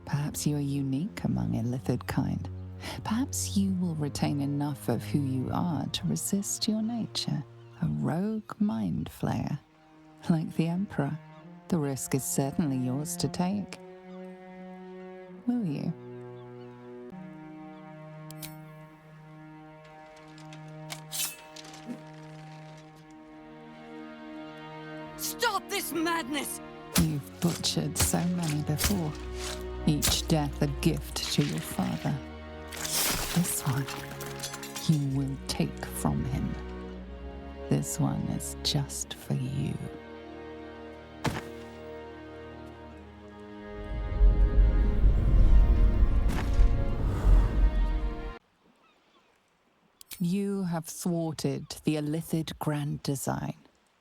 Perhaps you are unique among Illithid kind. Perhaps you will retain enough of who you are to resist your nature. A rogue mind flayer. Like the Emperor, the risk is certainly yours to take. Will you? Stop this madness! You've butchered so many before. Each death a gift to your father. This one, you will take from him. This one is just for you. You have thwarted the Illithid grand design.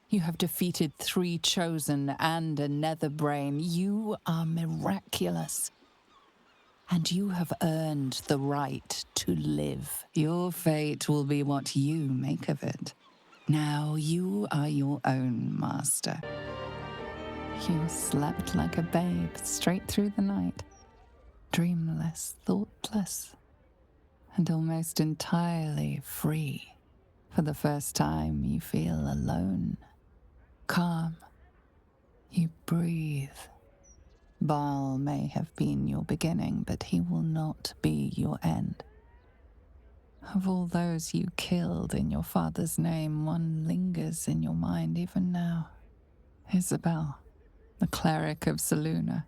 You have defeated 3 chosen and a nether brain. You are miraculous. And you have earned the right to live. Your fate will be what you make of it. Now you are your own master. You slept like a babe straight through the night, dreamless, thoughtless, and almost entirely free. For the first time, you feel alone, calm. You breathe. Bhaal may have been your beginning, but he will not be your end. Of all those you killed in your father's name, one lingers in your mind even now. Isabel, the cleric of Selûne.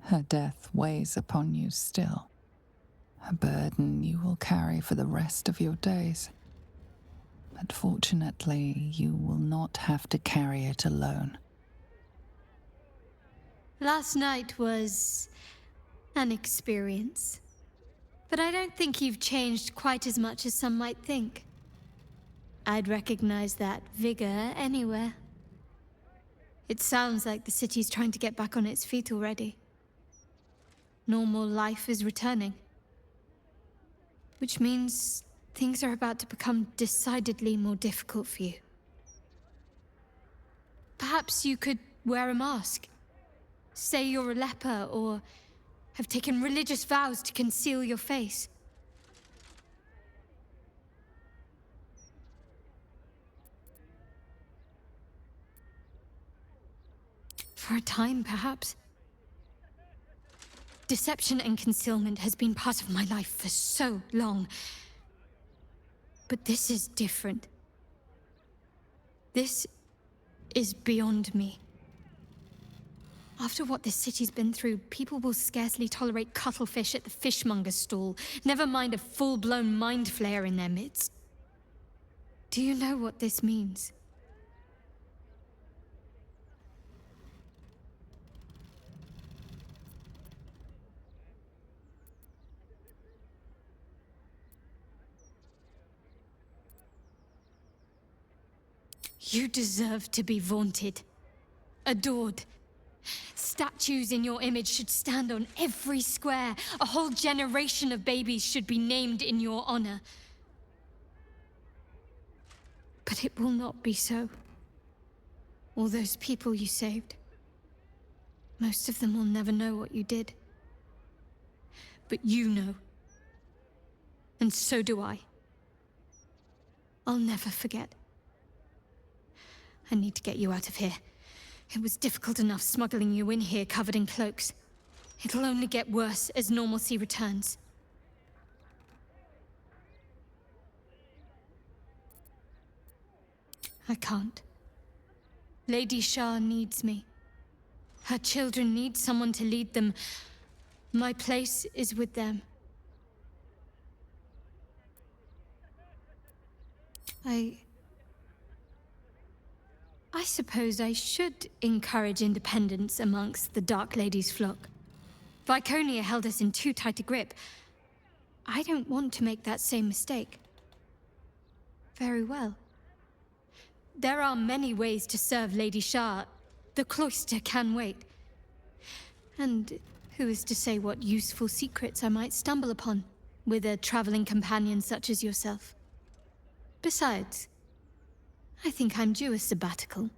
Her death weighs upon you still, a burden you will carry for the rest of your days. But fortunately, you will not have to carry it alone. Last night was an experience. But I don't think you've changed quite as much as some might think. I'd recognize that vigor anywhere. It sounds like the city's trying to get back on its feet already. Normal life is returning. Which means things are about to become decidedly more difficult for you. Perhaps you could wear a mask. Say you're a leper, or have taken religious vows to conceal your face. For a time, perhaps. Deception and concealment has been part of my life for so long. But this is different. This is beyond me. After what this city's been through, people will scarcely tolerate cuttlefish at the fishmonger's stall, never mind a full-blown mind flayer in their midst. Do you know what this means? You deserve to be vaunted, adored. Statues in your image should stand on every square. A whole generation of babies should be named in your honor. But it will not be so. All those people you saved, most of them will never know what you did. But you know. And so do I. I'll never forget. I need to get you out of here. It was difficult enough smuggling you in here covered in cloaks. It'll only get worse as normalcy returns. I can't. Lady Shar needs me. Her children need someone to lead them. My place is with them. I suppose I should encourage independence amongst the Dark Lady's flock. Viconia held us in too tight a grip. I don't want to make that same mistake. Very well. There are many ways to serve Lady Shar. The cloister can wait. And who is to say what useful secrets I might stumble upon with a traveling companion such as yourself? Besides, I think I'm due a sabbatical.